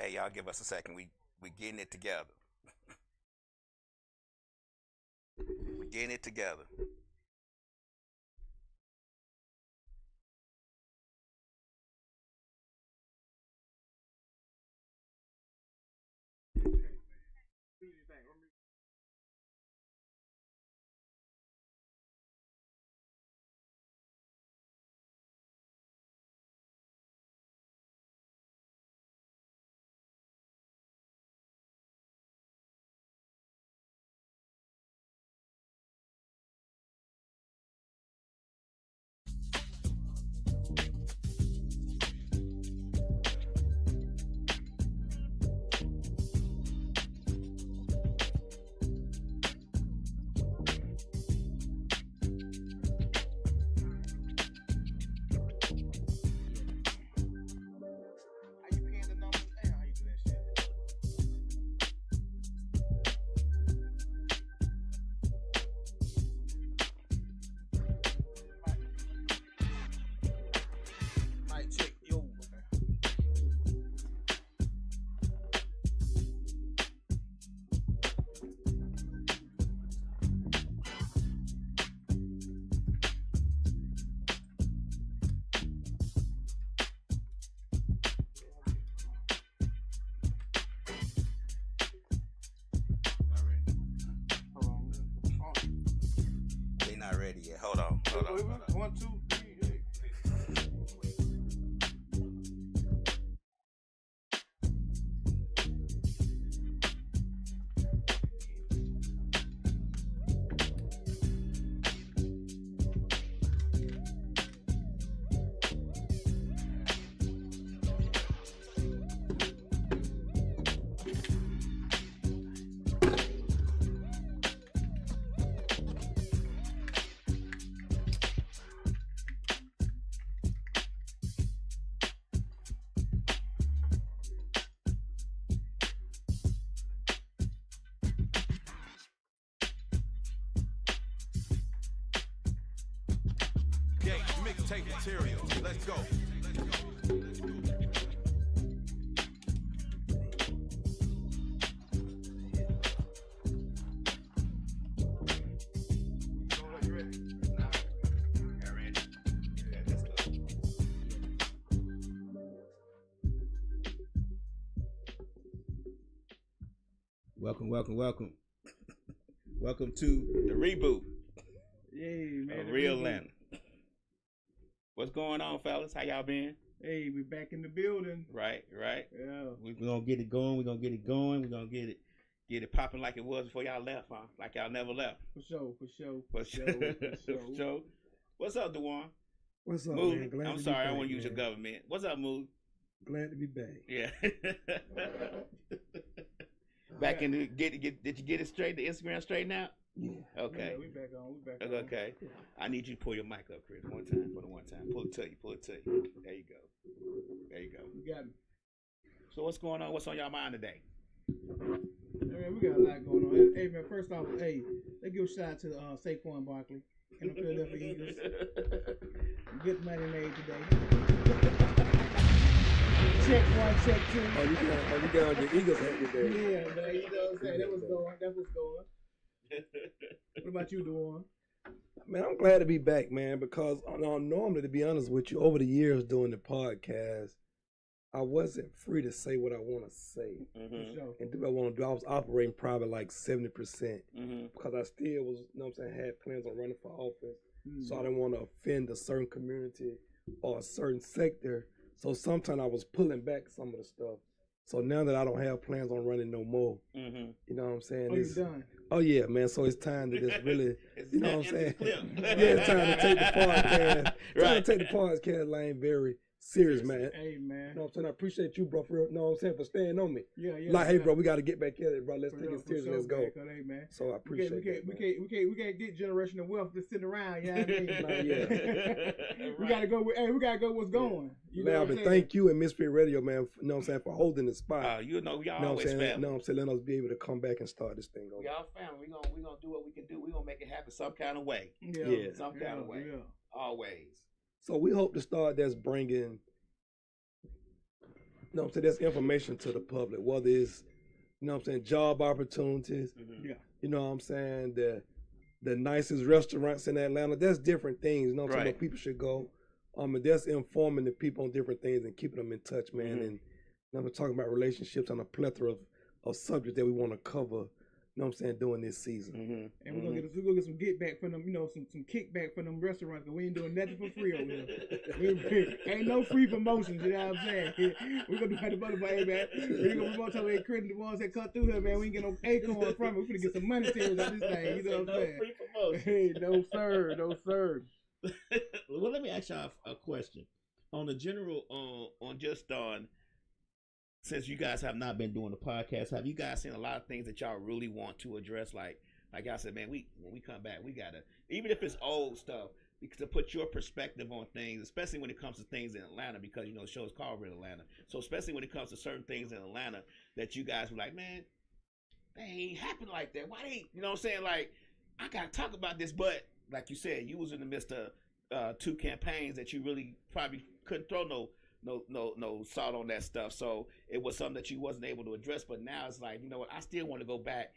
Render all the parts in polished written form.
Hey, y'all, give us a second. We getting it together. We getting it together. How you paying the numbers down? How you do that shit? Might check. Yo, okay. Hold on. They not ready yet. Hold on. Hold on. Hold on. 1, 2, 3. Gate, mixtape material. Let's go. Welcome. Welcome to the reboot Yay, man. of the Real reboot. Atlanta. What's going on, fellas? How y'all been? Hey, we back in the building. Right. Yeah. We're gonna get it going. We're gonna get it popping like it was before y'all left, huh? Like y'all never left. For sure. For sure. What's up, Dewan? What's up, Mood? man? Glad I'm to sorry, be I back, want to use your man. government. What's up, Mood? Glad to be back. Yeah. Back in the did you get it straight? The Instagram straightened out? Yeah. Okay. Yeah, we back on. Okay. I need you to pull your mic up, Chris. One time. Pull it to you. There you go. You got me. So what's going on? What's on y'all mind today? Man, we got a lot going on. Hey, man, first off, let's give a shout out to Saquon Barkley and the Philadelphia Eagles. Good money made today. Check 1, check 2. Oh, you got your Eagles hat today. Yeah, man, you know what I'm saying? That's what's going. What about you, Dewan? Man, I'm glad to be back, man, because normally, to be honest with you, over the years doing the podcast, I wasn't free to say what I want to say Mm-hmm. Sure. and do what I want to do. I was operating probably like 70% Mm-hmm. because I still was, you know what I'm saying, had plans on running for office. So I didn't want to offend a certain community or a certain sector. So sometimes I was pulling back some of the stuff. So now that I don't have plans on running no more, Mm-hmm. you know what I'm saying? Oh, you done? Oh yeah, man. So it's time to just really, you know what I'm saying? Clip. Yeah, it's time to take the podcast. Trying Right. to take the podcast lane very serious, man. Hey, man. You know what I'm saying? I appreciate you, bro, for real. You know what I'm saying? For staying on me. Yeah. Like, hey, bro, we got to get back at it, bro. Let's take it serious. Let's go. Man, 'cause, hey, man. So I appreciate that. We can't get generational wealth just sitting around. You know what I mean? Not yet. We gotta go. We gotta go. What's going? You know Man, what I'm but saying? thank you and Misfit Radio, man. You know what I'm saying? For holding the spot. You know, y'all You know what I'm always saying? family. You know what I'm saying? Let us be able to come back and start this thing over. We all family. We gonna do what we can do. We gonna make it happen some kind of way. Yeah. Some kind of way. Yeah. Always. So we hope to start that's bringing you know what I'm saying, that's information to the public, whether it's, you know what I'm saying, job opportunities, Yeah. you know what I'm saying, the nicest restaurants in Atlanta. That's different things, you know what I'm saying, Right. where people should go. And that's informing the people on different things and keeping them in touch, man. And you know, I'm talking about relationships and a plethora of subjects that we want to cover, you know what I'm saying, during this season. And we're gonna get some get back from them, you know, some kickback from them restaurants, because we ain't doing nothing for free over here. Ain't no free promotions, you know what I'm saying? We're gonna do like the butterfly, man. We're gonna tell the ones that cut through here, man. We ain't get no acorn from it. We're gonna get some money serious on this thing, you know what I'm saying? Free promotion. Hey, no sir, no sir. Well, let me ask y'all a question. On the general, since you guys have not been doing the podcast, have you guys seen a lot of things that y'all really want to address? Like I said, man, when we come back, we gotta, even if it's old stuff, because to put your perspective on things, especially when it comes to things in Atlanta, because you know the show is called Real Atlanta. So especially when it comes to certain things in Atlanta that you guys were like, man, they ain't happen like that. Why they? You know what I'm saying? Like, I gotta talk about this, but like you said, you was in the midst of 2 campaigns that you really probably couldn't throw no salt on that stuff. So it was something that you wasn't able to address. But now it's like, you know what? I still want to go back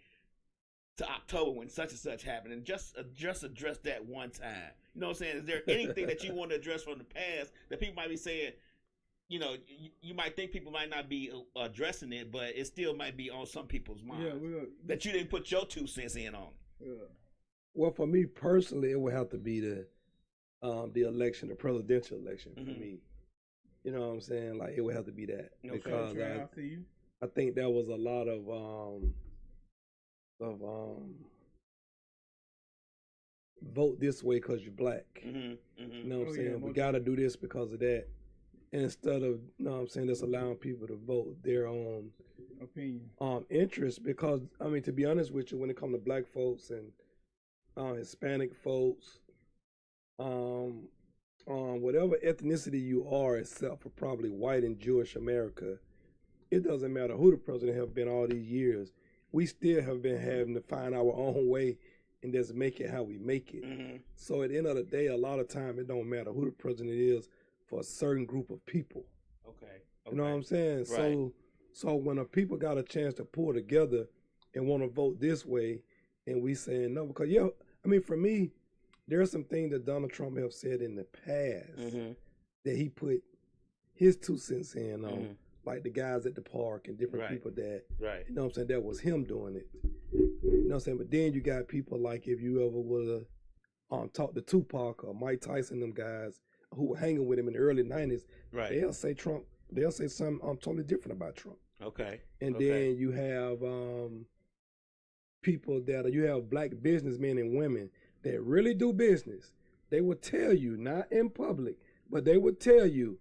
to October when such and such happened and just address that one time. You know what I'm saying? Is there anything that you want to address from the past that people might be saying? You know, you might think people might not be addressing it, but it still might be on some people's minds. Yeah, that you didn't put your 2 cents in on it. Yeah. Well, for me personally, it would have to be the election, the presidential election for me. You know what I'm saying? Like, it would have to be that. Okay. Because I see you. I think there was a lot of vote this way because you're black. You know what I'm saying? We got to do this because of that. Instead of, you know what I'm saying, just allowing people to vote their own opinion, interest. Because, I mean, to be honest with you, when it comes to black folks and Hispanic folks, whatever ethnicity you are, except for probably white and Jewish America, it doesn't matter who the president have been all these years. We still have been having to find our own way and just make it how we make it. So at the end of the day, a lot of time it don't matter who the president is for a certain group of people. Okay. You know what I'm saying? Right. So when a people got a chance to pull together and want to vote this way, and we saying no, because I mean, for me, there are some things that Donald Trump have said in the past that he put his 2 cents in on, like the guys at the park and different people that, you know what I'm saying, that was him doing it. You know what I'm saying? But then you got people like, if you ever would have talked to Tupac or Mike Tyson, them guys who were hanging with him in the early 90s, they'll say something totally different about Trump. Okay. And then you have people you have black businessmen and women that really do business. They will tell you, not in public, but they would tell you,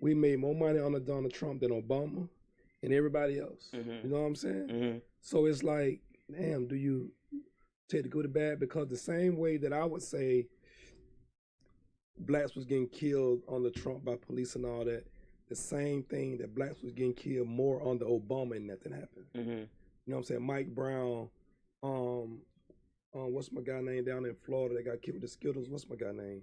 we made more money under Donald Trump than Obama and everybody else. You know what I'm saying? So it's like, damn, do you take the good or bad? Because the same way that I would say blacks was getting killed under Trump by police and all that, the same thing that blacks was getting killed more under Obama and nothing happened. You know what I'm saying? Mike Brown, what's my guy name down in Florida that got killed with the Skittles? What's my guy name?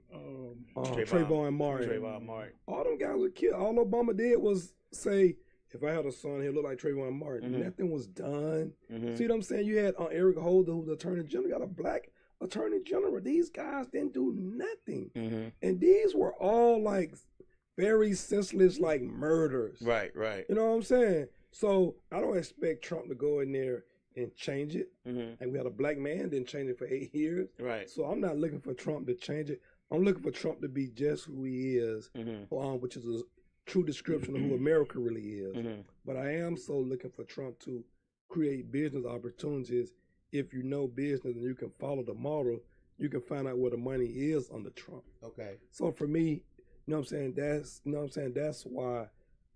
Trayvon Martin. Trayvon Martin. All them guys were killed. All Obama did was say, if I had a son, he'd look like Trayvon Martin. Nothing was done. See what I'm saying? You had Eric Holder, who's the attorney general. You got a black attorney general. These guys didn't do nothing. And these were all like very senseless, like murders. Right. You know what I'm saying? So I don't expect Trump to go in there and change it. And we had a black man, didn't change it for 8 years. Right. So I'm not looking for Trump to change it. I'm looking for Trump to be just who he is, which is a true description of who America really is. But I am so looking for Trump to create business opportunities. If you know business and you can follow the model, you can find out where the money is under Trump. Okay. So for me, you know what I'm saying? That's why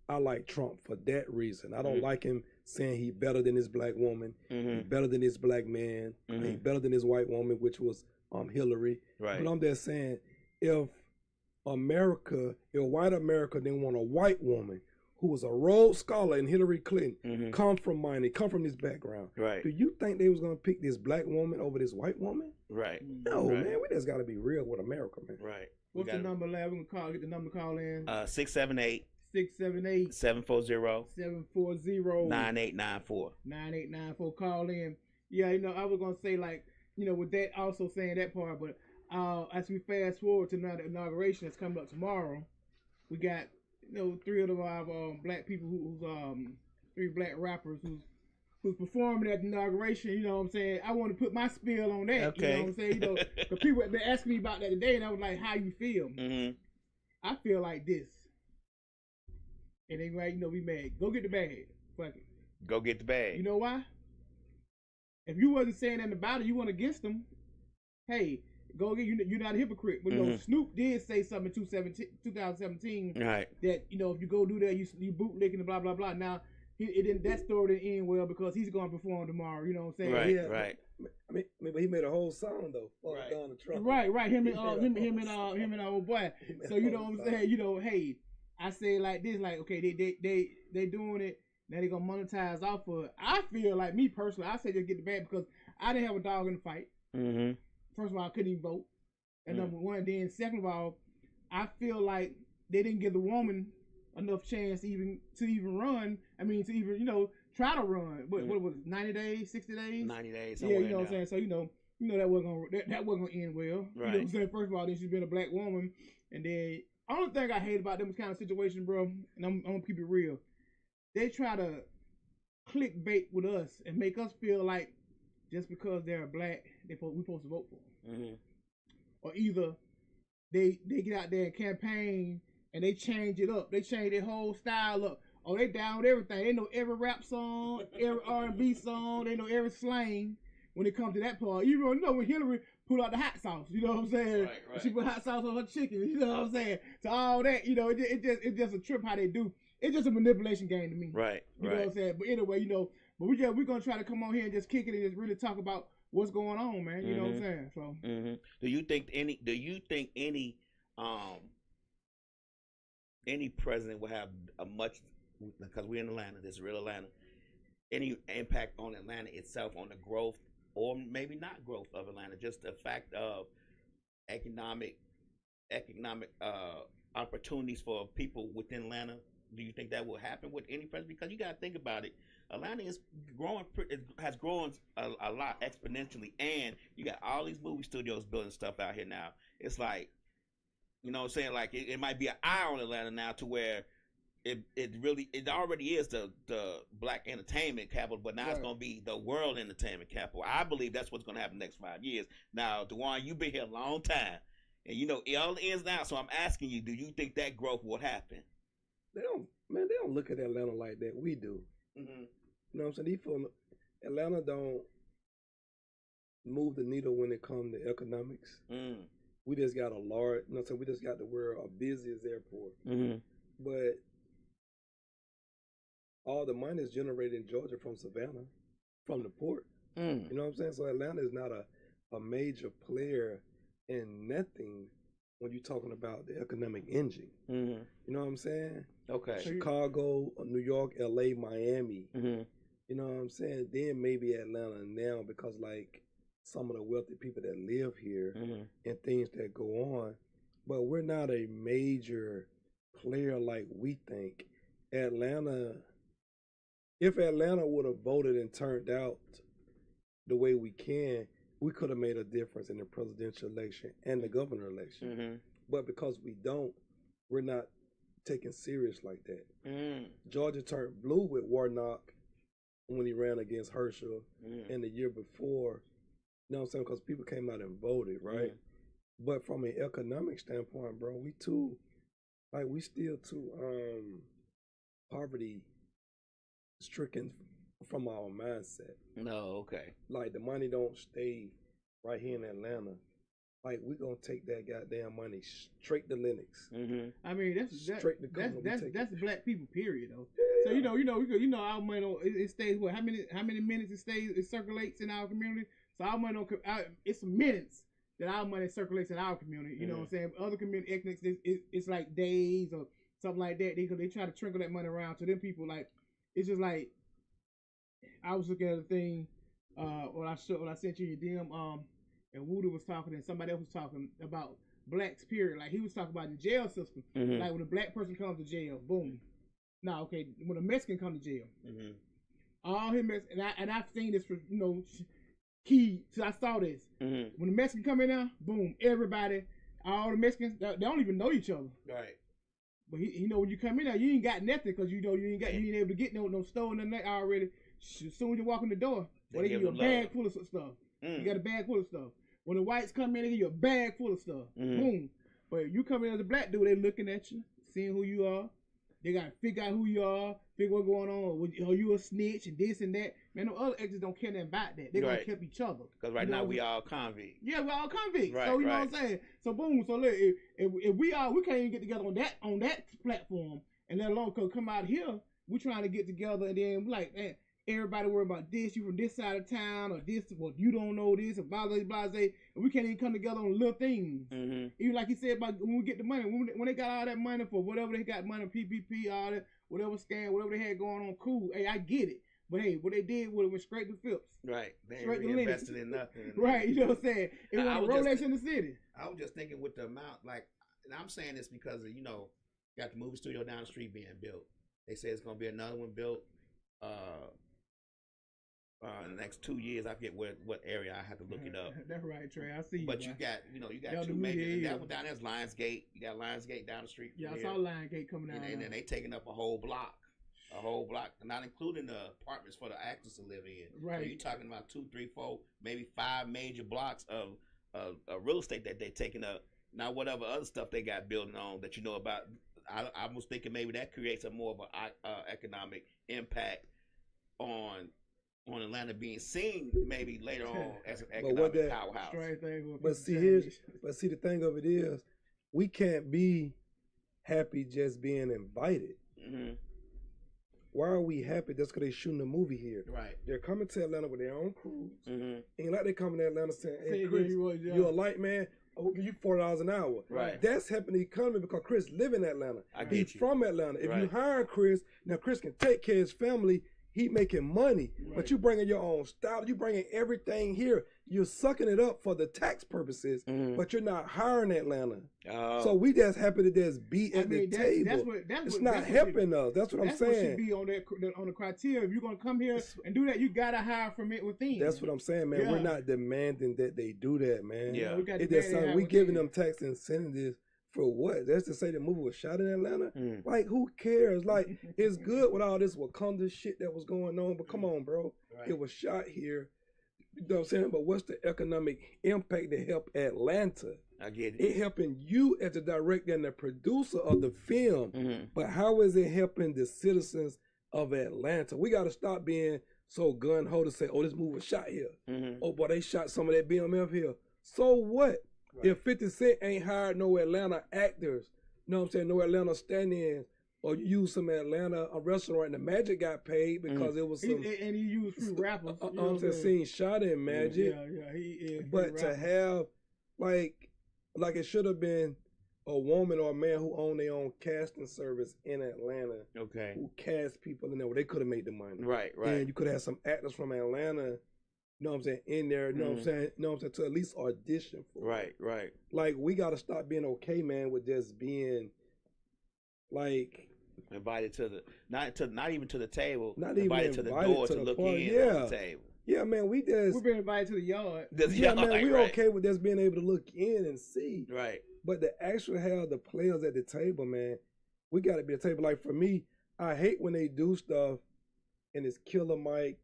I like Trump, for that reason. I don't like him saying he better than this black woman, he better than this black man, he better than this white woman, which was Hillary. Right. But I'm just saying, if white America didn't want a white woman who was a Rhodes Scholar and Hillary Clinton, come from money, come from this background, do you think they was going to pick this black woman over this white woman? Right. No, man, we just got to be real with America, man. Right. What's the number, lad? We're going to get the number to call in. 678 678 740 740 9894. 9894. Call in. Yeah, you know, I was gonna say, like, you know, with that also saying that part, but as we fast forward to now the inauguration that's coming up tomorrow, we got, you know, three of our black people who's three black rappers who's performing at the inauguration. You know what I'm saying? I want to put my spill on that. Okay. You know what I'm saying? You know, because people have been asking me about that today, and I was like, "How you feel?" Mm-hmm. I feel like this. And they like, you know, we mad. Go get the bag. Fuck it. Go get the bag. You know why? If you wasn't saying anything about it, you went against them. Hey, go get you're not a hypocrite. But no, Snoop did say something in 2017 right. that, you know, if you go do that, you bootlicking and blah blah blah. Now that story didn't end well because he's going to perform tomorrow. You know what I'm saying? Right, yeah, right. I mean, but he made a whole song though. Right. Donald Trump. Right. Him and old boy. So you know what I'm saying? You know, hey, I say it like this, like, okay, they doing it. Now they gonna monetize off of it. I feel like, me personally, I say just get the bag because I didn't have a dog in the fight. Mm-hmm. First of all, I couldn't even vote. And number one. Then second of all, I feel like they didn't give the woman enough chance to even run. I mean, to even, you know, try to run. What was it, 90 days, 60 days? 90 days. Yeah, you know what I'm saying. So you know that wasn't gonna end well. Right. You know what I'm saying. First of all, then she's been a black woman, and then only thing I hate about them kind of situation, bro, and I'm gonna keep it real. They try to clickbait with us and make us feel like just because they're black, we supposed to vote for them. Mm-hmm. Or either they get out there and campaign and they change it up. They change their whole style up. Oh, they down with everything. They know every rap song, every R&B song. They know every slang when it comes to that part. You don't know when Hillary pull out the hot sauce. You know what I'm saying? Right. She put hot sauce on her chicken. You know what I'm saying? So all that, you know, it's just a trip how they do. It's just a manipulation game to me. Right. You know what I'm saying? But anyway, you know, but we're gonna try to come on here and just kick it and just really talk about what's going on, man. You know what I'm saying? So do you think any president will have a much, because we're in Atlanta, this is real Atlanta, any impact on Atlanta itself, on the growth or maybe not growth of Atlanta, just the fact of economic opportunities for people within Atlanta? Do you think that will happen with any president? Because you got to think about it. Atlanta is growing, has grown a lot exponentially, and you got all these movie studios building stuff out here now. It's like, you know what I'm saying? Like it might be an eye on Atlanta now to where it already is the black entertainment capital, but now it's going to be the world entertainment capital. I believe that's what's going to happen the next 5 years. Now, DeJuan, you've been here a long time, and you know all the ins and outs. So I'm asking you, do you think that growth will happen? They don't look at Atlanta like that. We do. Mm-hmm. You know what I'm saying? Atlanta don't move the needle when it comes to economics. We just got a large, you know what I'm saying? We just got the world busiest airport. Mm-hmm. But all the money is generated in Georgia from Savannah, from the port. You know what I'm saying? So Atlanta is not a major player in nothing when you're talking about the economic engine. Mm-hmm. You know what I'm saying? Okay. Chicago, New York, LA, Miami. Mm-hmm. You know what I'm saying? Then maybe Atlanta now, because like some of the wealthy people that live here and things that go on. But we're not a major player like we think. If Atlanta would have voted and turned out the way we can, we could have made a difference in the presidential election and the governor election. Mm-hmm. But because we don't, we're not taken serious like that. Georgia turned blue with Warnock when he ran against Herschel, and the year before, you know what I'm saying? Because people came out and voted, right? But from an economic standpoint, bro, we still too poverty stricken from our mindset. No, okay. Like the money don't stay right here in Atlanta. Like we gonna take that goddamn money straight to Linux. I mean that's black people period though. Yeah. So you know our money it stays what how many minutes it circulates in our community. So our money it's minutes that our money circulates in our community. You know what I'm saying? Other community ethnics it's like days or something like that. They try to trickle that money around to them people. Like it's just like I was looking at a thing when I sent you your DM and Woody was talking and somebody else was talking about blacks, period. Like he was talking about the jail system. Mhm. Like when a black person comes to jail, boom. No, okay, when a Mexican comes to jail, Mhm. all him and I've seen this for key. So I saw this. Mhm. When the Mexican come in there, boom, everybody, all the Mexicans, they don't even know each other. Right. But he when you come in there, you ain't got nothing because you ain't able to get no store in the already. As soon as you walk in the door, they give you a bag full of stuff. You got a bag full of stuff. When the whites come in, they give you a bag full of stuff. Boom. But you come in as a black dude, they looking at you, seeing who you are. They got to figure out who you are, figure what's going on. Are you a snitch and this and that? Man, no other exes don't care nothing about that. They gonna help each other. Because right now we all convicts. Yeah, we're all convicts. Right, so you know what I'm saying. So boom. So look, if we can't even get together on that platform, and let alone come out here, we trying to get together, and then we like, man, everybody worry about this. You from this side of town, or this, well, you don't know this, or blah blah blah. And we can't even come together on little things. Even like he said about when we get the money, when they got all that money for whatever they got money, PPP, all that, whatever scam, whatever they had going on, cool. Hey, I get it. But hey, what they did was it went straight to Phillips. Right. They ain't straight to invested in nothing. Right, you know what I'm saying? It was a Rolex in the city. I was just thinking with the amount, like, and I'm saying this because, got the movie studio down the street being built. They say it's going to be another one built in the next 2 years. I forget what area. I have to look it up. That's right, Trey. I see. But you got two major. That one down there's Lionsgate. You got Lionsgate down the street. Yeah, I saw Lionsgate coming down. And then they taking up a whole block, not including the apartments for the actors to live in. Right. So you're talking about 2, 3, 4, maybe 5 major blocks of real estate that they're taking up. Now, whatever other stuff they got building on that you know about, I was thinking maybe that creates a more of an economic impact on Atlanta being seen maybe later on as an economic powerhouse. But see, the thing of it is, we can't be happy just being invited. Mm-hmm. Why are we happy just because they shooting a movie here? Right. They're coming to Atlanta with their own crews. Mm-hmm. Ain't like they coming to Atlanta saying, hey, Chris, you're a light man. We'll give you $40 an hour. Right. That's helping the economy because Chris live in Atlanta. He's from Atlanta. If you hire Chris, now Chris can take care of his family. He making money, but you bringing your own style. You bringing everything here. You're sucking it up for the tax purposes, but you're not hiring Atlanta. Oh. So we just happy to just be at the table. It's not helping us. That's what I'm saying. What should be on the criteria. If you're gonna come here and do that, you gotta hire from it within. That's what I'm saying, man. Yeah. We're not demanding that they do that, man. Yeah, it's just something we giving them tax incentives. For what? That's to say the movie was shot in Atlanta? Like, who cares? Like, it's good with all this Wakanda shit that was going on, but come on, bro. Right. It was shot here. You know what I'm saying? But what's the economic impact to help Atlanta? I get it. It helping you as the director and the producer of the film. But how is it helping the citizens of Atlanta? We got to stop being so gun-ho to say, oh, this movie was shot here. Oh, boy, they shot some of that BMF here. So what? Right. If 50 Cent ain't hired no Atlanta actors, you know what I'm saying, no Atlanta stand-ins, or you use some Atlanta restaurant and the Magic got paid because it was some... and he used free rappers. I'm just saying shot in Magic. Yeah. But to have, like it should have been a woman or a man who owned their own casting service in Atlanta. Okay. Who cast people in there where they could have made the money. Right. And you could have some actors from Atlanta, you know what I'm saying, in there, you know what I'm saying, to at least audition for it. Right. Like, we got to stop being okay, man, with just being, like... Invited to the, not even to the table, not invited even to the door to look in on the table. Yeah, man, we've been invited to the yard. We're okay with just being able to look in and see. Right. But to actually have the players at the table, man, we got to be at the table. Like, for me, I hate when they do stuff and it's Killer Mike,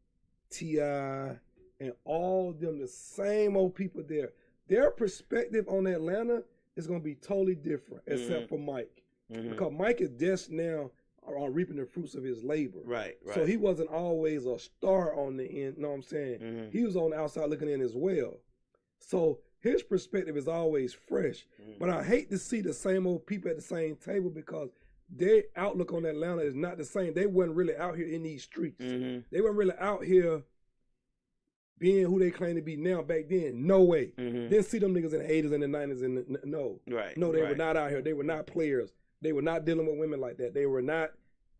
T.I., and all of them, the same old people there. Their perspective on Atlanta is going to be totally different, except for Mike. Because Mike is just now reaping the fruits of his labor. Right. So he wasn't always a star on the end, you know what I'm saying? He was on the outside looking in as well. So his perspective is always fresh. But I hate to see the same old people at the same table because their outlook on Atlanta is not the same. They weren't really out here in these streets. They weren't really out here being who they claim to be now. Back then, no way. Didn't see them niggas in the 80s and the 90s and no. Right. No, they were not out here. They were not players. They were not dealing with women like that. They were not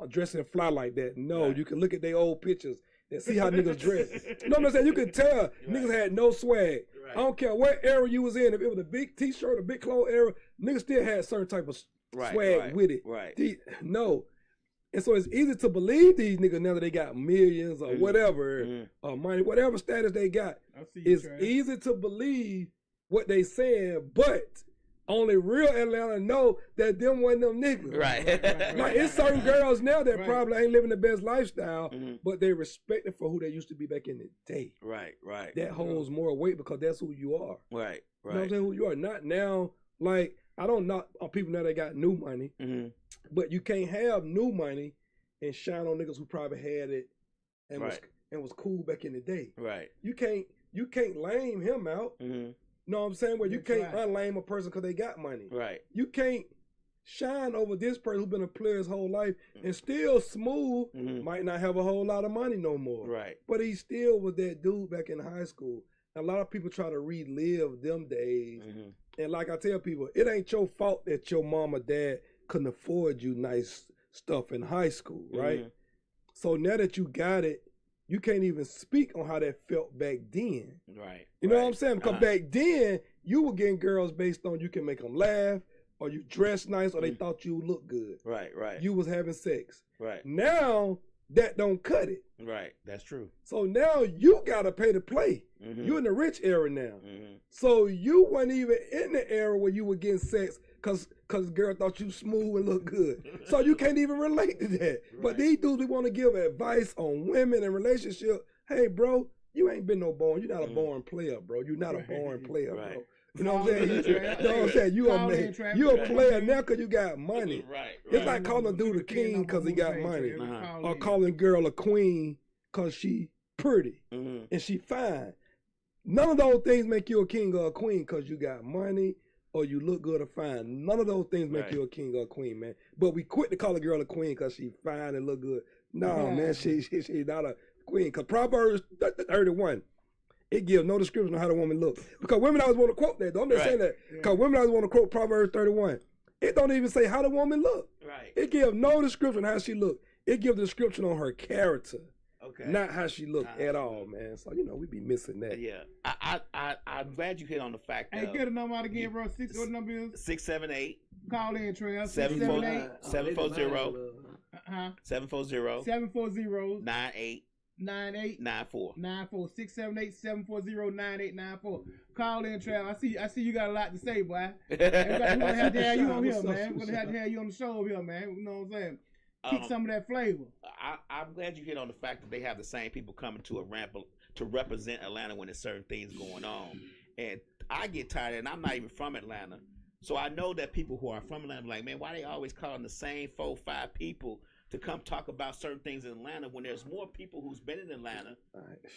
dressing fly like that. No, you can look at their old pictures and see how niggas dress. You know what I'm saying? You could tell niggas had no swag. I don't care what era you was in. If it was a big t-shirt, a big clothes era, niggas still had certain type of swag with it. No. And so it's easy to believe these niggas now that they got millions or whatever, or money, whatever status they got. It's easy to believe what they saying, but only real Atlanta know that them wasn't them niggas. Right. Like it's certain girls now that probably ain't living the best lifestyle, but they respect it for who they used to be back in the day. Right. That holds more weight because that's who you are. Right. You know what I'm saying? Who you are. Not now, like, I don't knock on people now that got new money, but you can't have new money and shine on niggas who probably had it and was cool back in the day. Right. You can't lame him out. You know what I'm saying? Well, you can't unlame a person because they got money. Right. You can't shine over this person who's been a player his whole life and still smooth, might not have a whole lot of money no more. Right. But he still was that dude back in high school. A lot of people try to relive them days. And like I tell people, it ain't your fault that your mom or dad couldn't afford you nice stuff in high school, right? So now that you got it, you can't even speak on how that felt back then. Right. You know what I'm saying? Because back then, you were getting girls based on you can make them laugh, or you dress nice, or they thought you look good. Right. You was having sex. Right. Now, that don't cut it. Right. That's true. So now you got to pay to play. You in the rich era now. So you weren't even in the era where you were getting sex because girl thought you smooth and look good. So you can't even relate to that. But these dudes, we want to give advice on women and relationship. Hey, bro, you ain't been no born. You're not a born player, bro. You're not a born player, bro. You know what I'm saying? You know what I'm saying? You a player now because you got money. It's like calling a dude a king because he got money. Or calling a girl a queen because she pretty and she fine. None of those things make you a king or a queen because you got money or you look good or fine. None of those things make you a king or a queen, man. But we quit to call a girl a queen because she fine and look good. No, man, she's not a queen. Because Proverbs 31, it gives no description of how the woman looks. Because women always want to quote that, though. I'm just saying that. Because women always want to quote Proverbs 31. It don't even say how the woman look. It gives no description how she look. It gives a description on her character. Not how she looked at all, man. So, we be missing that. Yeah. I'm glad you hit on the fact that. Hey, get a number out again, bro. What number is? 678. Call in, Trail. 740. 740. 98. 94. 678-740-9894. Call in, Trail. I see you got a lot to say, boy. We're gonna have to have you on here, man. We're gonna have to have you on the show here, man. You know what I'm saying? Keep some of that flavor. I'm glad you hit on the fact that they have the same people coming to a ramp to represent Atlanta when there's certain things going on. And I get tired, and I'm not even from Atlanta. So I know that people who are from Atlanta are like, man, why they always calling the same 4-5 people to come talk about certain things in Atlanta when there's more people who's been in Atlanta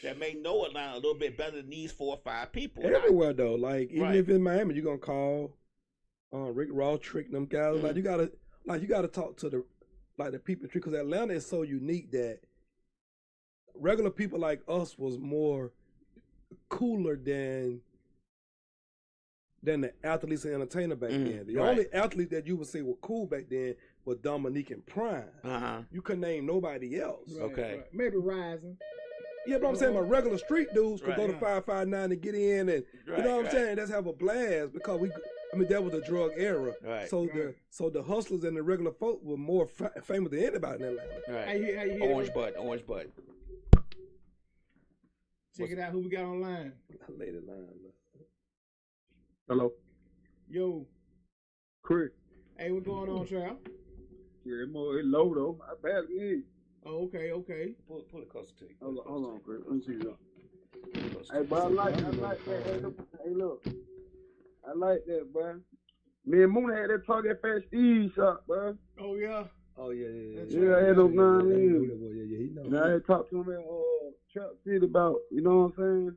that may know Atlanta a little bit better than these 4 or 5 people. Everywhere, though. Like, even if in Miami, you're going to call Rick Ross, Trick, them guys. Like, you got to talk to the people, because Atlanta is so unique that regular people like us was more cooler than the athletes and entertainer back then. The only athlete that you would say were cool back then was Dominique and Prime. You couldn't name nobody else. Maybe Rising. Yeah, but I'm saying my regular street dudes could go to 559 and get in, and you know what I'm saying? Let's have a blast, because that was the drug era. So the hustlers and the regular folk were more famous than anybody in Atlanta. Orange Bud. Check it out. Who we got online? Lady line. Hello. Yo. Chris. Hey, what's going on, Trail? Yeah, it's low though. I barely hear you. Oh, okay. Pull it closer to you. Hold on, Chris. Let me see you. Hey, but I like that. Hey, look. I like that, bro. Me and Moon had that talk at Fast Steve shop, bro. Oh, yeah. Yeah, I had those 9 years. And I had talked to him at Trap City about, you know what I'm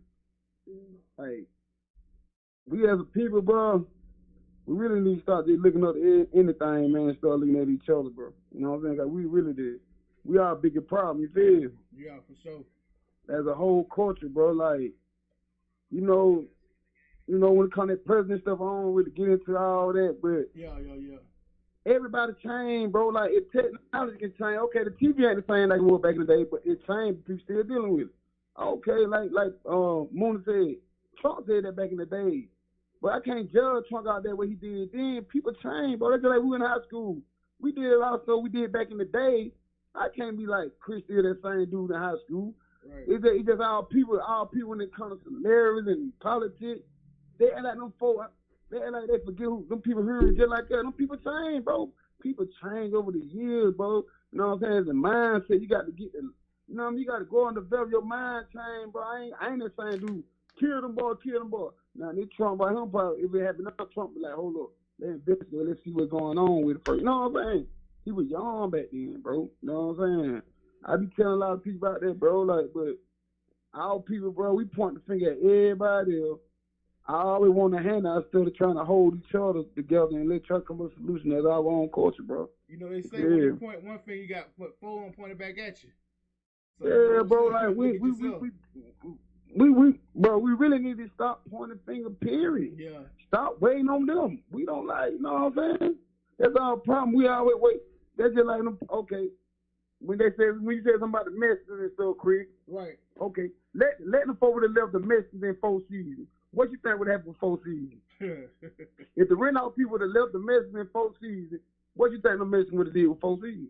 saying? Like, we as a people, bro, we really need to start just looking up anything, man, and start looking at each other, bro. You know what I'm saying? Like, we really did. We are a bigger problem, you feel? Yeah, for sure. As a whole culture, bro, like, you know, when it comes to president stuff, I don't really get into all that, but yeah. everybody changed, bro. Like, if technology can change, okay, the TV ain't the same like it was back in the day, but it changed. People still dealing with it. Okay, like Moon said, Trump said that back in the day. But I can't judge Trump out there what he did then. People change, bro. That's just like we in high school. We did a lot of stuff we did back in the day. I can't be like Chris still that same dude in high school. Right. It's just all people when it comes to celebrities and politics, they act like them folks. They act like they forget who them people hearing just like that. Them people change, bro. People change over the years, bro. You know what I'm saying? It's a mindset. You got to get the, you know what I mean? You got to go and develop your mind change, bro. I ain't the same dude. Kill them boy. Now, this Trump by him, probably, if it happened now, Trump be like, hold up. Let's investigate. Let's see what's going on with it first. You know what I'm saying? He was young back then, bro. You know what I'm saying? I be telling a lot of people about that, bro. Like, but our people, bro, we point the finger at everybody else. I always want a handout instead of trying to hold each other together and let's try to come up with a solution as our own culture, bro. You know, they say when you point one finger, you got put four and point it back at you. So, yeah, bro, like, bro, we really need to stop pointing finger, period. Yeah. Stop waiting on them. We don't like, you know what I'm saying? That's our problem. We always wait. That's just like, okay, when you say something about the messages and stuff, Craig. Right. Okay, let them folks that left the messages in 4 seasons. What you think would happen with 4 seasons? If the rent-out people that left the messages in 4 seasons, what you think the message would have did with 4 seasons?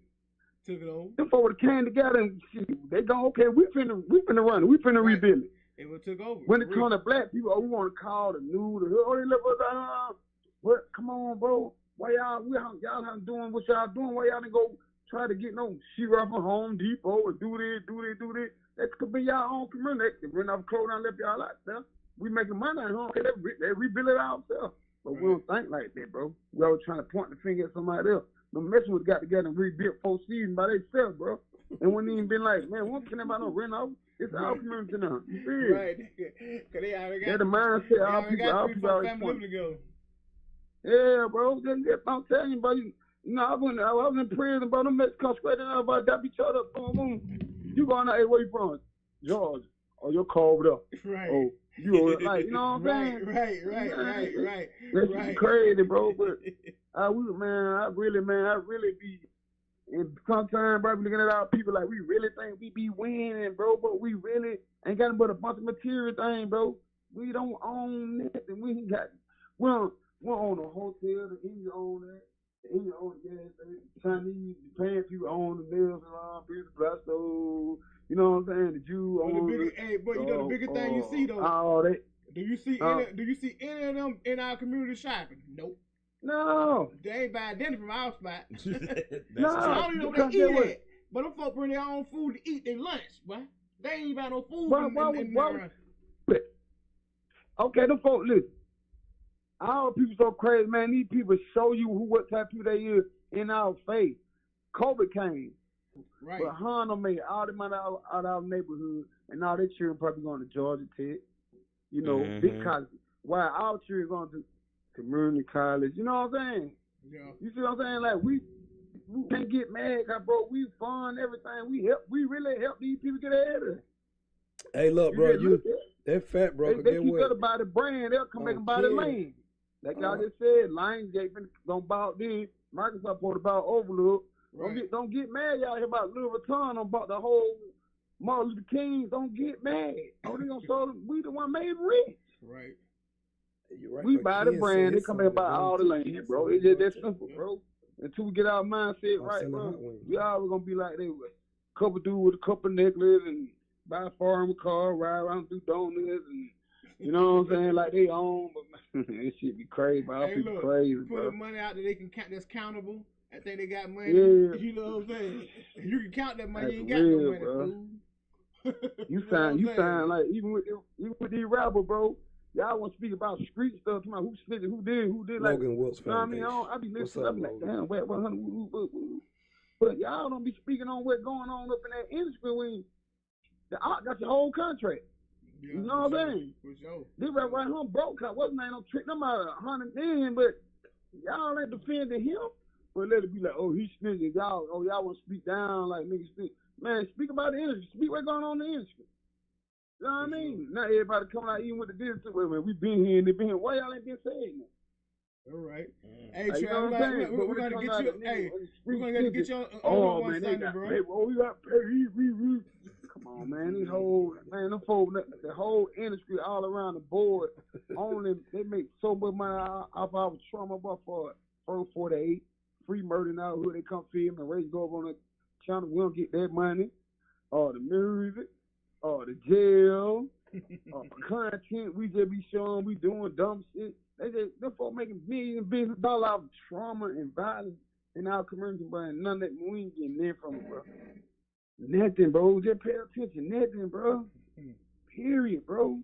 Took it over. Them folks would have came together and shit. They go, okay, we finna run it. We finna rebuild it. It would took over. When it comes to black people, we want to call the news, they left us, but come on, bro. Why y'all doing what y'all doing? Why y'all didn't go try to get no She-Ra from Home Depot and do this? That could be y'all own community. They rent off clothes and left y'all out there. We making money at home. Okay, they rebuild it ourselves. But we don't think like that, bro. We always trying to point the finger at somebody else. The Mexicans got together and rebuilt 4 seasons by themselves, bro. And wouldn't even been like, man, we don't care about no rent off. It's our community now. You see? Right. Cause they already got the mindset. Our people always point. Yeah, bro. I'm telling you, bro. You know, I was in prison, bro. Them Mexicans straight out, about that each other. Boom, boom. You going out, hey, where you from? Georgia. Oh, you're cold over there. Right. Oh, you like, you know what I'm saying? Right. That's crazy, bro. But I really be. And sometimes, bro, we looking at our people like we really think we be winning, bro. But we really ain't got but a bunch of material things, bro. We don't own nothing. We don't own a hotel. The Indians own that. The Indians own the gas station. Chinese, Japan people own the nails and business plasto. You know what I'm saying? The Jew own the bigger thing you see though. All that. Do you see any of them in our community shopping? Nope. No. They ain't buying dinner from our spot. No. So I don't even know they eat it. But them folks bring their own food to eat their lunch, boy. They ain't buying no food. Okay, them folks, listen. Our people so crazy, man. These people show you what type of people they is in our face. COVID came. Right. But Honda made all the money out of our neighborhood, and all their children probably going to Georgia Tech. You know, big colleges. While our children going to community college. You know what I'm saying? Yeah. You see what I'm saying? Like, we can't get mad, bro. We fund everything. We really help these people get ahead of it. Hey, look, bro, that fat broker. They keep up by the brand. They'll come back and buy the lane. Like y'all just said, Lionsgate don't buy out then. Microsoft supposed to buy Overlook. Right. Don't get mad, y'all hear about Louis Vuitton about the whole Martin Luther King. Don't get mad. Oh, they gonna show them we the one made rich. Right. Right, we buy the brand. They come back and buy all the lanes, bro. It's just that simple, bro. Until we get our mindset right, bro, we always gonna be like they were. Couple dude with a couple necklaces and buy a farm car, ride around through donuts and you know what I'm saying, like they own, but this shit be crazy, bro. Hey, look, crazy, bro. Put the money out that they can count that's countable. I think they got money. Yeah. You know what I'm saying? If you can count that money, that's you ain't got no money, bro. Fool. you sound like even with these rappers, bro. Y'all want to speak about street stuff, about who snitched, who did like. Logan Wilkes Foundation. You know what I mean? I be listening, I be like, damn, what, but y'all don't be speaking on what's going on up in that industry when the art got your whole contract. Yeah, you know what I'm saying? Sure. They right home broke. Wasn't they no trick them out of $100 million, but y'all ain't defending him. But let it be like, oh, he's snitching. Y'all want to speak down like niggas speak. Man, speak about the industry. Speak what's going on in the industry. You know what I mean? Not everybody coming out even with the business. Wait, man, we been here and they been here. Why y'all ain't been saying that? All right. Mm. Hey, You know Trav, what I'm saying? we're gonna get you. Hey, we're gonna get you on Oh one man, they Sunday, got bro. we got come on, man. These whole man, the whole industry all around the board. Only they make so much money off our trauma, but for 48 free murder now. Who they come film and raise go over on the channel? We don't get that money, or the music, or the jail, or content. We just be showing we doing dumb shit. They folks making millions of dollars out of trauma and violence in our community, but none of that we ain't getting in from it, bro. Nothing, bro. Just pay attention. Nothing, bro. Period, bro.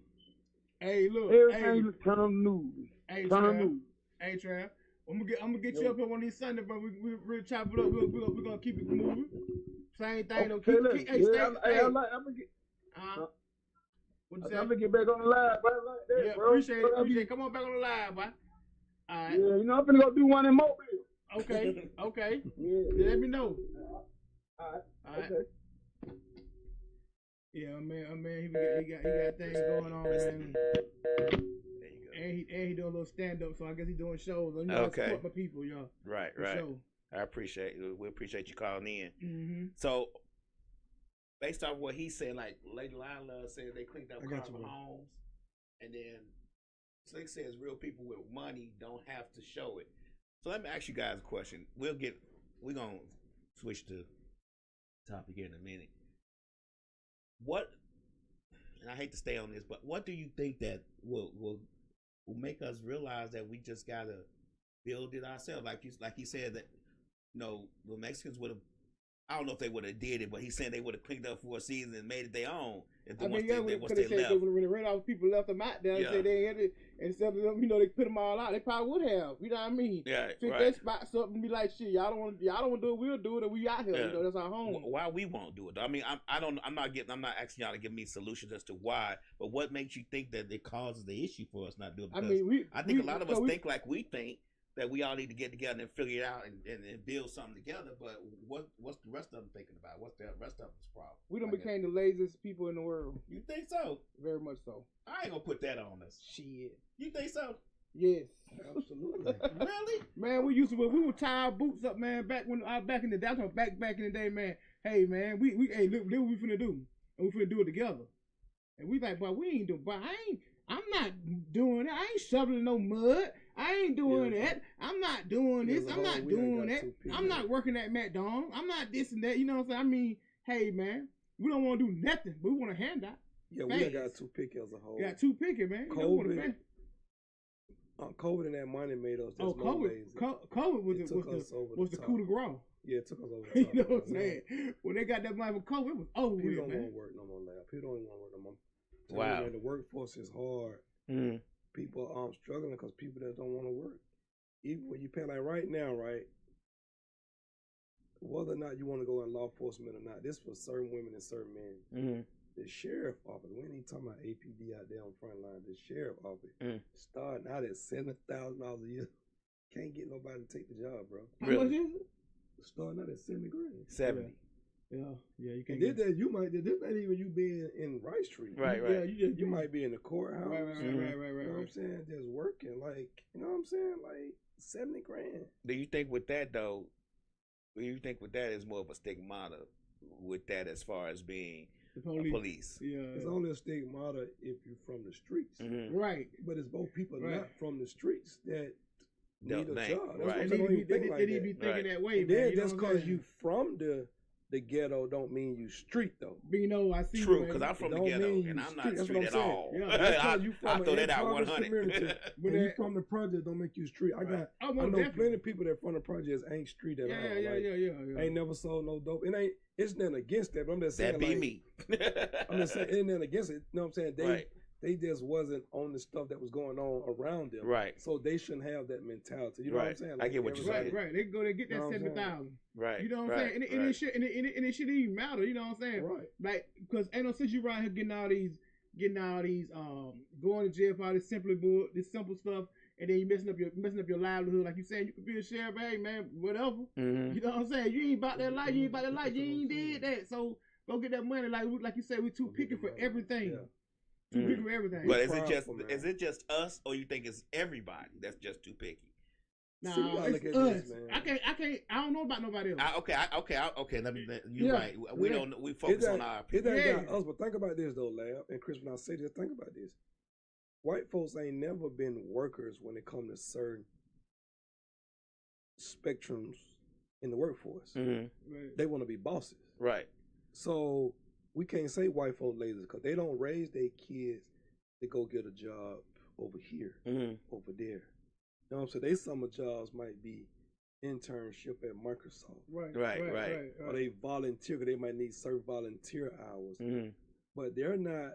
Hey, look. Everything Hey, you turn on the news. hey, Turn on the Trav. news. Hey, Trav. I'm gonna get you up here one of these Sundays, bro. We'll chop it up. We're gonna keep it moving. Same thing. Okay, Keep, look. hey, Yeah, stay. I'm gonna get. What you I'm say? gonna get back on the live, bro. Like that, Yeah, bro. appreciate it. Come on back on the live, boy. All right. Yeah, you know I'm gonna go do one in Mobile. Okay. Yeah. Let me know. All right. Okay. Yeah, man, he got things going on, man. There you go. And he doing a little stand up, so I guess he doing shows. You know, Okay. I support my people, y'all. Right. Sure. I appreciate it. We appreciate you calling in. Mm-hmm. So, based off what he said, like Lady Lila said, they cleaned up Carver homes, and then Slick says real people with money don't have to show it. So let me ask you guys a question. We're gonna switch to topic here in a minute. What, and I hate to stay on this, but what do you think that will make us realize that we just gotta build it ourselves? Like he said that, you know, the Mexicans would have. I don't know if they would have did it, but he's saying they would have cleaned up for a season and made it their own. If I mean, once they they said left. when the red off people left them out there, Yeah. said they had it, instead of them, you know, they put them all out. They probably would have. You know what I mean? Yeah, Fix right. their spots up and be like, shit, y'all don't want to do it. We'll do it, and we out here. Yeah. You know, that's our home. Why we won't do it? Though? I mean, I'm not asking y'all to give me solutions as to why, but what makes you think that it causes the issue for us not doing it? Because I think a lot of us think like we think that we all need to get together and figure it out and build something together. But what's the rest of them thinking about? What's the rest of them's problem? We done became the laziest people in the world. You think so? Very much so. I ain't gonna put that on us. Shit. You think so? Yes. Absolutely. Really? Man, we would tie our boots up, man. Back in the day, I'm talking back in the day, man. Hey, man, look what we finna do, and we finna do it together. And we like, but we ain't doing, but I'm not doing it. I ain't shoveling no mud. I ain't doing that. I'm not doing this. I'm not doing that. I'm not working at McDonald's. I'm not this and that. You know what I'm saying? I mean, hey, man, we don't want to do nothing, but we want to hand out. Yeah, we done got too picky as a whole. Got too picky, man. COVID and that money made us just more lazy. COVID was the coup de grace. Yeah, it took us over the top. You know what I'm saying? When they got that money for COVID, it was over with, People don't man. want to work no more, lab. People don't even want to work no more. Wow. Man, the workforce is hard. Mm. People struggling because people that don't want to work. Even when you pay, like right now, right? Whether or not you want to go in law enforcement or not, this for certain women and certain men. Mm-hmm. The sheriff office, we ain't even talking about APD out there on the front line. The sheriff office starting out at $70,000 a year. Can't get nobody to take the job, bro. How much is it? Starting out at $70,000. 70. Yeah, you can't. And this not even you being in Rice Street. Right. Yeah, You might be in the courthouse. Right. You know what I'm saying? Just working, like, you know what I'm saying? Like $70,000. Do you think with that though? Do you think with that is more of a stigmata with that as far as being a police? Yeah, it's only a stigmata if you're from the streets, right? But it's both people not from the streets that need a job. Right. They need to be thinking that way. And then just because you from the ghetto don't mean you street though. But you know, I see. True, because I'm from the ghetto and I'm not street at all. Yeah, I throw that out 100. When you from the project, don't make you street. I know plenty of people that from the projects ain't street at all. Yeah. Ain't never sold no dope. It's nothing against that, but I'm just saying That be me. I'm just saying, ain't nothing against it. You know what I'm saying? They just wasn't on the stuff that was going on around them. Right. So they shouldn't have that mentality. You know what I'm saying? I get what you're saying. Right. They go, they get that 70,000. Right. You know what I'm saying? And it shouldn't even matter. You know what I'm saying? Right. Like, because ain't no sense you around here getting all these, going to jail for all this simple stuff, and then you messing up your livelihood. Like you saying, you could be a sheriff, hey man, whatever. Mm-hmm. You know what I'm saying? You ain't about that life. You ain't did that. So go get that money. Like you said, we too picky for everything. Yeah. Too picky for everything. But is it just us, or you think it's everybody that's just too picky? Nah, See, you gotta it's look at us. this, man. I don't know about nobody else. Okay. You're right. We focus on our It people. ain't got us, but think about this though, Lab. And Chris, when I say this, think about this. White folks ain't never been workers when it comes to certain spectrums in the workforce. Mm-hmm. Right. They want to be bosses. Right. So we can't say white folks lazy because they don't raise their kids to go get a job over here, over there. You know what I'm saying? They summer jobs might be internship at Microsoft. Right. Or they volunteer because they might need certain volunteer hours. Mm-hmm. But they're not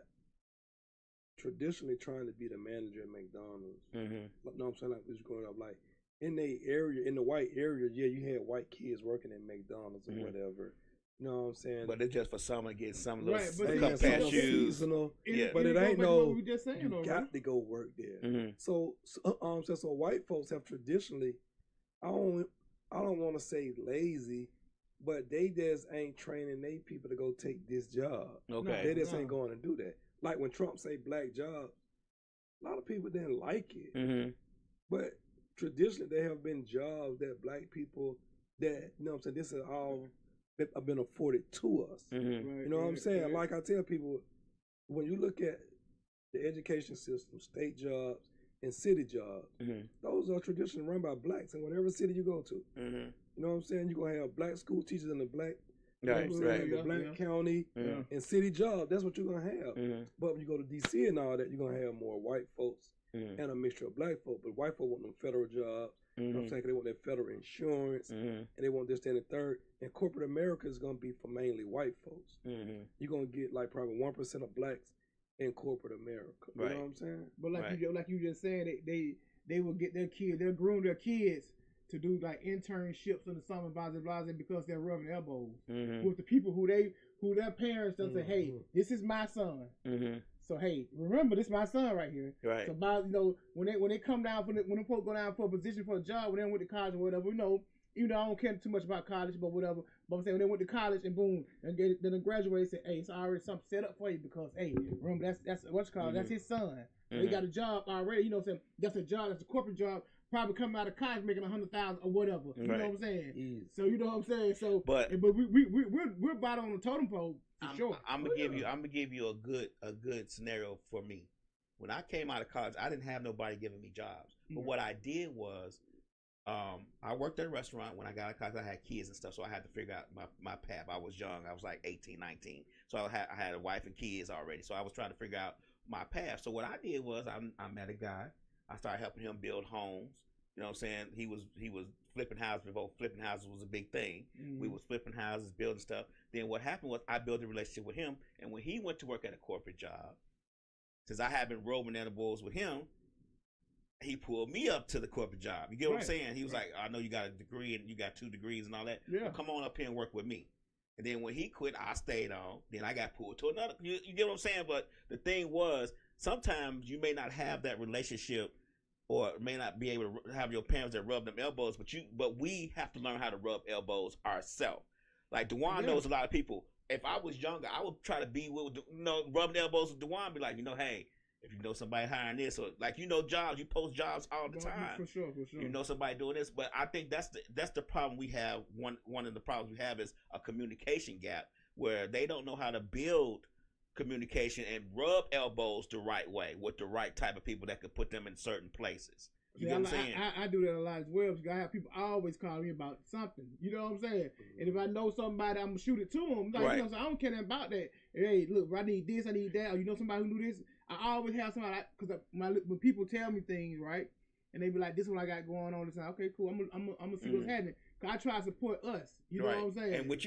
traditionally trying to be the manager at McDonald's. Mm-hmm. You know what I'm saying? Like this growing up, like in the area, in the white area, yeah, you had white kids working at McDonald's or whatever. You know what I'm saying? But it's just for summer to get some little but cup past shoes. Seasonal, Yeah. but it ain't no. We just saying, You got to go work there. Mm-hmm. So white folks have traditionally, I don't want to say lazy, but they just ain't training their people to go take this job. Okay. They just ain't going to do that. Like when Trump say black jobs, a lot of people didn't like it. Mm-hmm. But traditionally, there have been jobs that black people that, you know what I'm saying, this is all been afforded to us. Mm-hmm. Right, You know what I'm saying? right. Like I tell people, when you look at the education system, state jobs and city jobs, those are traditionally run by blacks in whatever city you go to. Mm-hmm. You know what I'm saying? You're going to have black school teachers in the black, Right. the black county and city job. That's what you're going to have. Mm-hmm. But when you go to D.C. and all that, you're going to have more white folks and a mixture of black folks. But white folks want them federal jobs. You know what I'm saying? They want their federal insurance and they want this, that, and the third. And corporate America is going to be for mainly white folks. You're going to get like probably 1% of blacks in corporate America. You know what I'm saying? But like you just said, they will get their kids, they'll groom their kids to do like internships in the summer, blah because they're rubbing elbows with the people who their parents don't say, hey, this is my son. So hey, remember this is my son right here. Right. So about when they come down when the folks go down for a position for a job, when they went to college or whatever, even though I don't care too much about college, but whatever. But I'm saying when they went to college and boom, and then they graduated, say, hey, it's already something set up for you because hey, remember that's what's called that's his son. He got a job already. You know what I'm saying? That's a job. That's a corporate job. Probably coming out of college making $100,000 or whatever. You know what I'm saying? So you know what I'm saying. So but we're bottom on the totem pole for sure. I'm gonna give you a good scenario for me. When I came out of college, I didn't have nobody giving me jobs. But what I did was, I worked at a restaurant. When I got out of college, I had kids and stuff, so I had to figure out my path. I was young. I was like 18, 19. So I had a wife and kids already. So I was trying to figure out my path. So what I did was I met a guy. I started helping him build homes. You know what I'm saying? He was flipping houses before flipping houses was a big thing. We was flipping houses, building stuff. Then what happened was I built a relationship with him, and when he went to work at a corporate job, since I had been rolling edibles with him, he pulled me up to the corporate job. You get what I'm saying? He was like, I know you got a degree and you got 2 degrees and all that. Yeah. Well, come on up here and work with me. And then when he quit, I stayed on. Then I got pulled to another. You get what I'm saying? But the thing was, sometimes you may not have that relationship or may not be able to have your parents that rub them elbows, but we have to learn how to rub elbows ourselves. Like Dewan knows a lot of people. If I was younger, I would try to be with, rubbing elbows with Dewan, be like, hey, if you know somebody hiring this, or like jobs, you post jobs all the time. For sure. You know somebody doing this, but I think that's the problem we have. One of the problems we have is a communication gap where they don't know how to build communication and rub elbows the right way with the right type of people that could put them in certain places. You know what I'm saying? I do that a lot as well. Because I have people always call me about something. You know what I'm saying? And if I know somebody, I'm gonna shoot it to them. Like, you know, so I don't care nothing about that. Hey, look, I need this, I need that. Or you know somebody who knew this. I always have somebody because when people tell me things, right, and they be like, "This is what I got going on." It's like, okay, cool. I'm gonna see what's happening. Cause I try to support us. You know what I'm saying? And when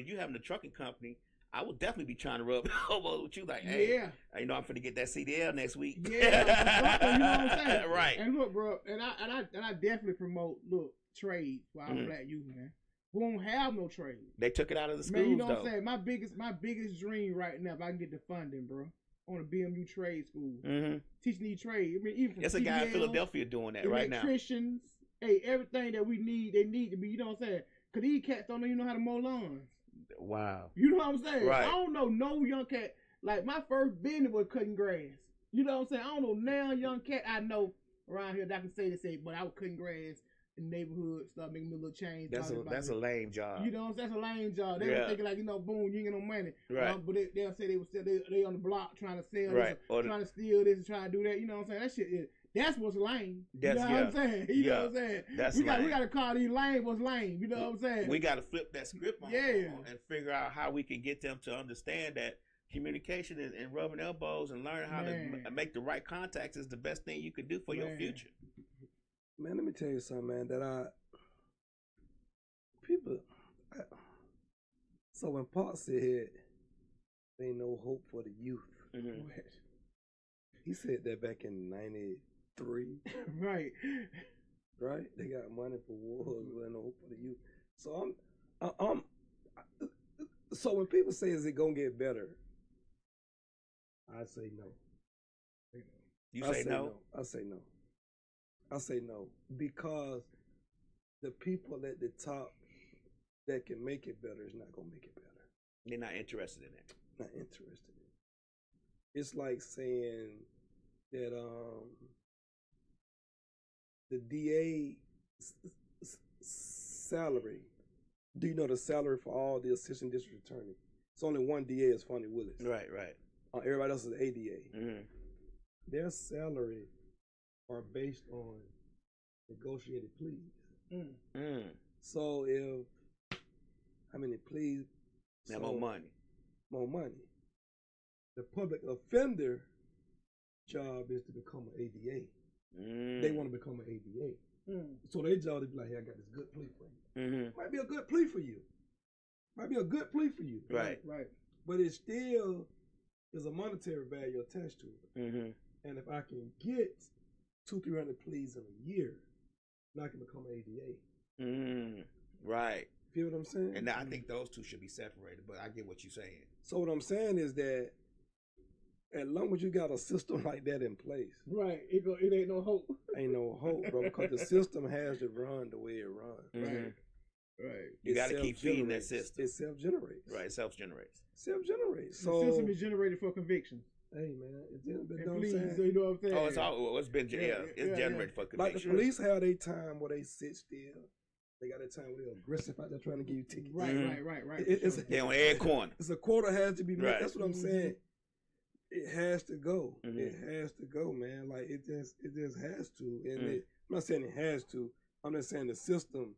you having a trucking company, I would definitely be trying to rub elbows with you, like, hey, I'm finna get that CDL next week. Yeah, you know what I'm saying? Right. And look, bro, and I definitely promote trade for our black youth, man. We don't have no trade. They took it out of the schools, man. You know what I'm saying? My biggest dream right now, if I can get the funding, bro, I want to BMU trade school, teaching these trade. I mean, even there's a guy in Philadelphia doing that right now. Electricians, hey, everything that we need, they need to be. You know what I'm saying? Cause these cats don't even know how to mow lawns. Wow. You know what I'm saying? Right. I don't know no young cat. Like my first business was cutting grass. You know what I'm saying? I don't know now young cat I know around here that I can say, but I was cutting grass in the neighborhood, start making me a little change. That's a lame job. You know, that's a lame job. They were thinking like, boom, you ain't got no money. Right. But they'll say they on the block trying to sell right. this, trying to steal this and trying to do that. You know what I'm saying? That shit is, that's what's lame. You know what I'm saying? You know what I'm saying? We got to call these lame what's lame. You know what I'm saying? We got to flip that script on them and figure out how we can get them to understand that communication and rubbing elbows and learn how to make the right contacts is the best thing you could do for your future. Man, let me tell you something, man, so when Paul said there ain't no hope for the youth, he said that back in 93. Right. They got money for wars, but no hope for the youth. So so when people say, is it gonna get better? I say no. You say no? I say no. I say no, because the people at the top that can make it better is not going to make it better. They're not interested in it. Not interested in it. It's like saying that the DA salary, do you know the salary for all the assistant district attorneys? It's only one DA is Fonnie Willis. Right. Everybody else is ADA. Mm-hmm. Their salary are based on negotiated pleas. So if how many pleas? More money. More money. The public offender job is to become an ADA. They want to become an ADA. So their job is to be like, hey, I got this good plea for you. Might be a good plea for you. Right. But it still is a monetary value attached to it. And if I can get 200-300 pleas in a year, then I can become an ADA. Right. Feel what I'm saying? And I think those two should be separated, but I get what you're saying. So what I'm saying is that as long as you got a system like that in place, right, it ain't no hope. Ain't no hope, bro, because the system has to run the way it runs. Right. You got to keep feeding that system. It self-generates. Right, self-generates. So the system is generated for convictions. Hey man, it's been police, you know what I'm saying? It's been generated for conviction. Like the police have their time where they sit still. They got a time where they're aggressive out there trying to give you tickets. Right. They're on every corner. It's a quota has to be met. Right. That's what I'm saying. It has to go. Mm-hmm. It has to go, man. Like it just has to. And I'm not saying it has to. I'm just saying the system.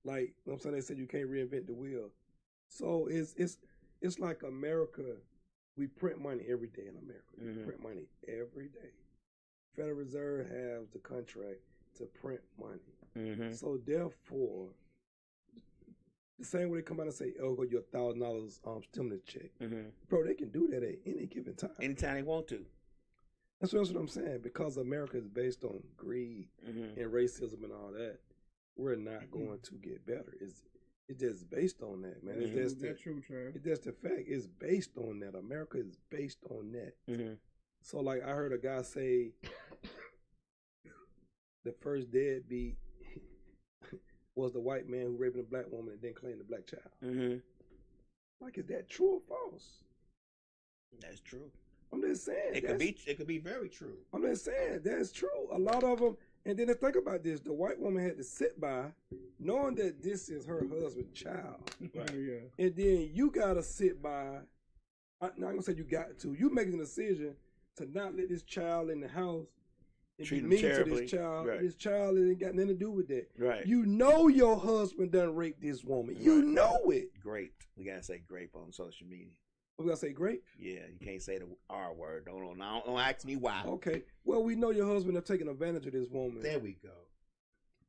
Like I'm saying, they said you can't reinvent the wheel. So it's like America. We print money every day in America. We print money every day. Federal Reserve has the contract to print money. So therefore, the same way they come out and say, "Oh, go your $1,000 stimulus check," bro, they can do that at any given time. Anytime they want to. That's what I'm saying. Because America is based on greed and racism and all that, we're not going to get better. It's just based on that, man. That's true, Trav. It's just the fact. It's based on that. America is based on that. So, like, I heard a guy say, the first deadbeat was the white man who raped a black woman and then claimed the black child. Like, is that true or false? That's true. I'm just saying. It could be very true. I'm just saying that's true. A lot of them. And then think about this: the white woman had to sit by, knowing that this is her husband's child. Right. And then you gotta sit by. I'm not gonna say you got to. You making a decision to not let this child in the house and treat be mean terribly to this child. Right. This child ain't got nothing to do with that. Right. You know your husband done raped this woman. Right. You know it. Grape. We gotta say grape on social media. We gotta say grape? Yeah, you can't say the R word. Don't ask me why. Okay. Well, we know your husband have taken advantage of this woman. There we go.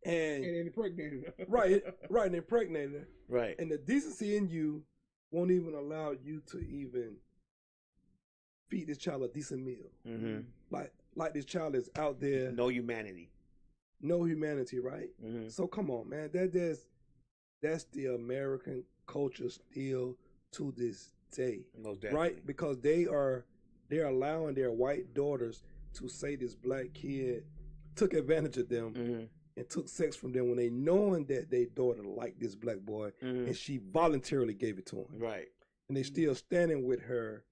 And impregnated her. Right, and impregnated her. Right. And the decency in you won't even allow you to even feed this child a decent meal. Like this child is out there. No humanity. No humanity, right? So come on, man. That's the American culture still to this day. Most definitely. Right? Because they're allowing their white daughters to say this black kid took advantage of them and took sex from them when they knowing that their daughter liked this black boy and she voluntarily gave it to him. Right. And they still standing with her,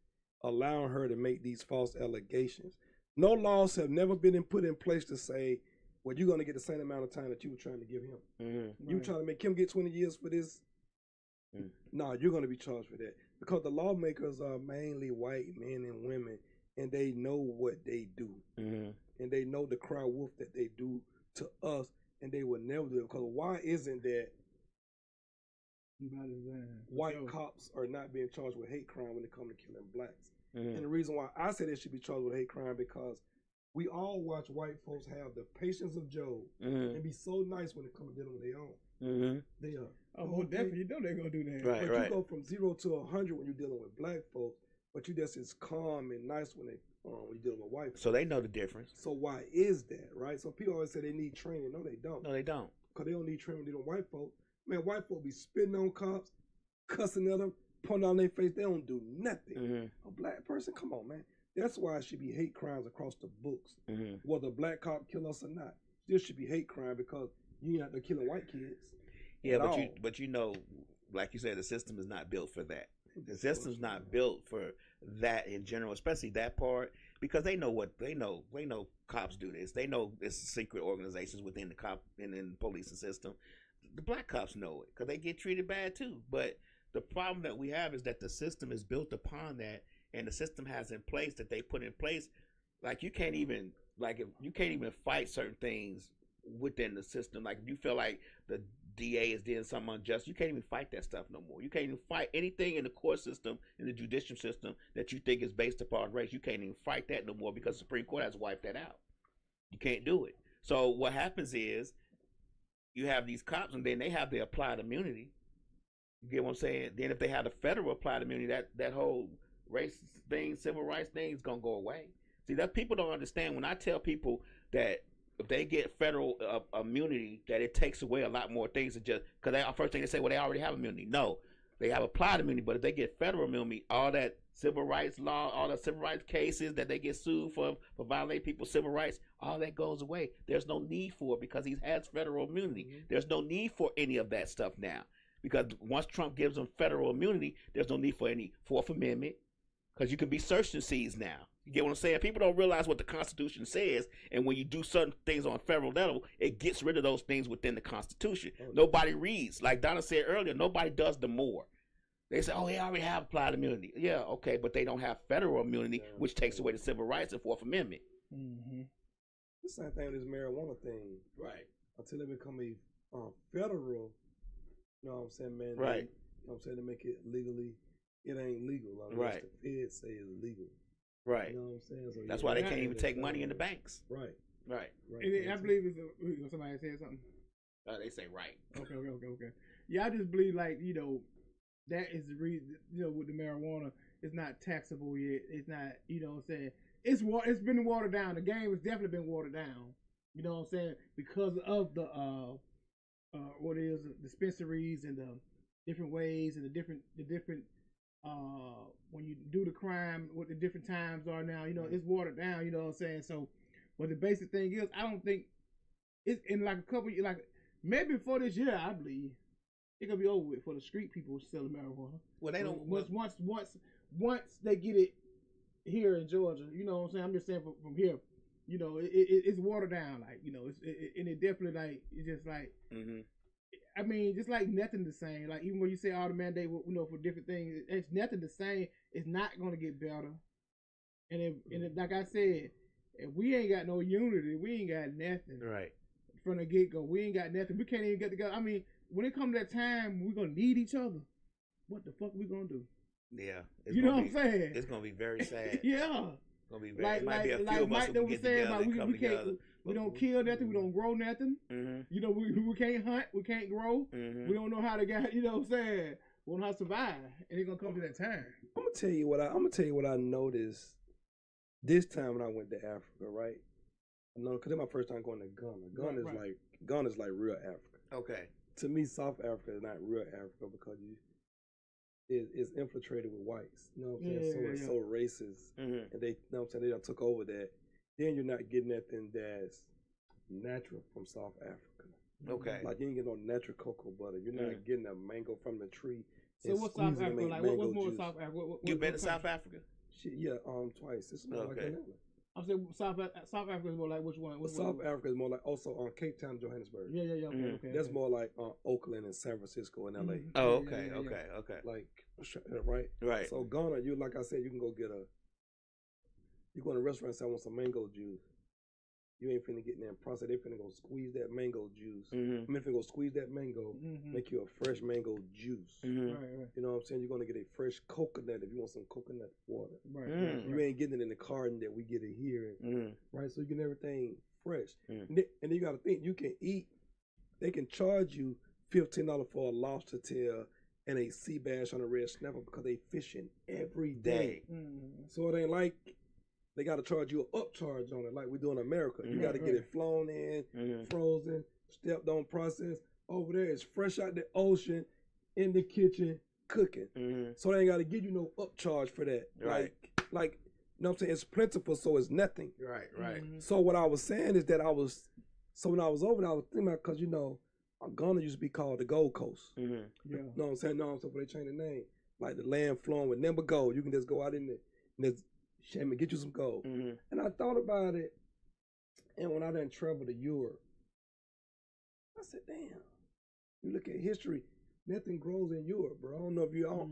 allowing her to make these false allegations. No laws have never been put in place to say, well, you're gonna get the same amount of time that you were trying to give him. Mm-hmm. You trying to make him get 20 years for this? No, you're gonna be charged for that because the lawmakers are mainly white men and women, and they know what they do, and they know the cry wolf that they do to us, and they will never do it. Because why isn't that white cops are not being charged with hate crime when it comes to killing blacks? And the reason why I say they should be charged with hate crime because we all watch white folks have the patience of Job and be so nice when it comes to dealing with their own. They are. Oh, well, definitely, you know they're gonna do that. Right, But you go from 0 to 100 when you're dealing with black folks, but you just as calm and nice when you're dealing with white folks. So they know the difference. So why is that, right? So people always say they need training. No, they don't. No, they don't. Because they don't need training dealing with white folks. Man, white folks be spitting on cops, cussing at them, pointing on their face. They don't do nothing. A black person, come on, man. That's why it should be hate crimes across the books. Whether a black cop kill us or not. This should be hate crime because you ain't out there killing white kids. Yeah, but you know, like you said, the system is not built for that. The system's not built for that in general, especially that part, because they know what they know. They know cops do this. They know it's secret organizations within the cop and in the policing system. The black cops know it because they get treated bad too. But the problem that we have is that the system is built upon that, and the system has in place that they put in place. Like you can't even fight certain things within the system. Like if you feel like the DA is doing something unjust, you can't even fight that stuff no more. You can't even fight anything in the court system, in the judicial system that you think is based upon race. You can't even fight that no more because the Supreme Court has wiped that out. You can't do it. So what happens is you have these cops and then they have the applied immunity. You get what I'm saying? Then if they have the federal applied immunity, that whole race thing, civil rights thing is going to go away. See, that people don't understand. When I tell people that if they get federal immunity, that it takes away a lot more things than just because they first thing they say, well, they already have immunity. No, they have applied immunity, but if they get federal immunity, all that civil rights law, all the civil rights cases that they get sued for violating people's civil rights, all that goes away. There's no need for it because he has federal immunity. There's no need for any of that stuff now because once Trump gives them federal immunity, there's no need for any Fourth Amendment because you can be searched and seized now. You get what I'm saying? People don't realize what the Constitution says, and when you do certain things on a federal level, it gets rid of those things within the Constitution. Nobody reads. Like Donna said earlier, nobody does the more. They say, oh, they already have applied immunity. Yeah, okay, but they don't have federal immunity, which takes away the civil rights and Fourth Amendment. The same thing with this marijuana thing. Right. Until it become a federal, you know what I'm saying, man? Right. You know what I'm saying? To make it legally, it ain't legal. Right. The feds say it's legal. Right. You know what I'm saying? So, that's why they can't even take money in the banks. Right. Right. And I believe it's somebody said something. They say right. Okay. Yeah, I just believe that is the reason. With the marijuana, it's not taxable yet. It's not. You know what I'm saying? It's been watered down. The game has definitely been watered down. You know what I'm saying? Because of the dispensaries and the different ways and the different when you do the crime, what the different times are now, it's watered down, you know what I'm saying? So, but the basic thing is, I don't think it's in like a couple years, like maybe before this year, I believe it gonna be over with for the street people selling marijuana. Well, they don't. Once they get it here in Georgia, you know what I'm saying? I'm just saying from here, it's watered down, like and it definitely it's just like. I mean, just like nothing the same. Like even when you say all the mandate, for different things, it's nothing the same. It's not gonna get better. And if like I said, if we ain't got no unity, we ain't got nothing. Right. From the get go, we ain't got nothing. We can't even get together. I mean, when it comes to that time, we're gonna need each other. What the fuck we gonna do? Yeah. You know what I'm saying? It's gonna be very sad. Yeah. It's gonna be very. Like Mike that was saying about we can't. We don't kill nothing. We don't grow nothing. We can't hunt. We can't grow. We don't know how to get. You know what I'm saying? We don't know how to survive, and it's gonna come to that time. I'm gonna tell you what I noticed this time when I went to Africa. Right? I know because it's my first time going to Ghana. Ghana is like real Africa. Okay. To me, South Africa is not real Africa because it's infiltrated with whites. You know what I'm saying? It's so racist, and they, you know what I'm saying, they done took over that. Then you're not getting nothing that's natural from South Africa. Okay. Like you ain't getting no natural cocoa butter. You're not getting a mango from the tree. So what's South Africa like? What's more South Africa? You been to South Africa? Shit, yeah, twice. It's like Atlanta. I'm saying South Africa is more like which one? South Africa is more like also on Cape Town, Johannesburg. Yeah. Okay. That's more like Oakland and San Francisco and LA. Oh, okay. Like right. Right. So Ghana, you like I said, you can go get you go in a restaurant and say I want some mango juice. You ain't finna get in there and process. They finna go squeeze that mango juice. I mean, finna go squeeze that mango, make you a fresh mango juice. Right. You know what I'm saying? You're gonna get a fresh coconut if you want some coconut water. Right. You ain't getting it in the carton that we get it here. Right? So you get everything fresh. And then you gotta think, you can eat, they can charge you $15 for a lobster tail and a sea bass on a red snapper because they fishing every day. So it ain't like they got to charge you an upcharge on it like we do in America. You got to get it flown in, frozen, stepped on process. Over there, it's fresh out the ocean, in the kitchen, cooking. So they ain't got to give you no upcharge for that. Like, you know what I'm saying? It's plentiful, so it's nothing. Right. So what I was saying is that when I was over there, I was thinking about, because, you know, Ghana used to be called the Gold Coast. You know what I'm saying? No, so they changed the name. Like the land flowing with never gold. You can just go out in there and just get you some gold. And I thought about it, and when I done traveled to Europe, I said, damn, you look at history, nothing grows in Europe, bro. I don't know if you all,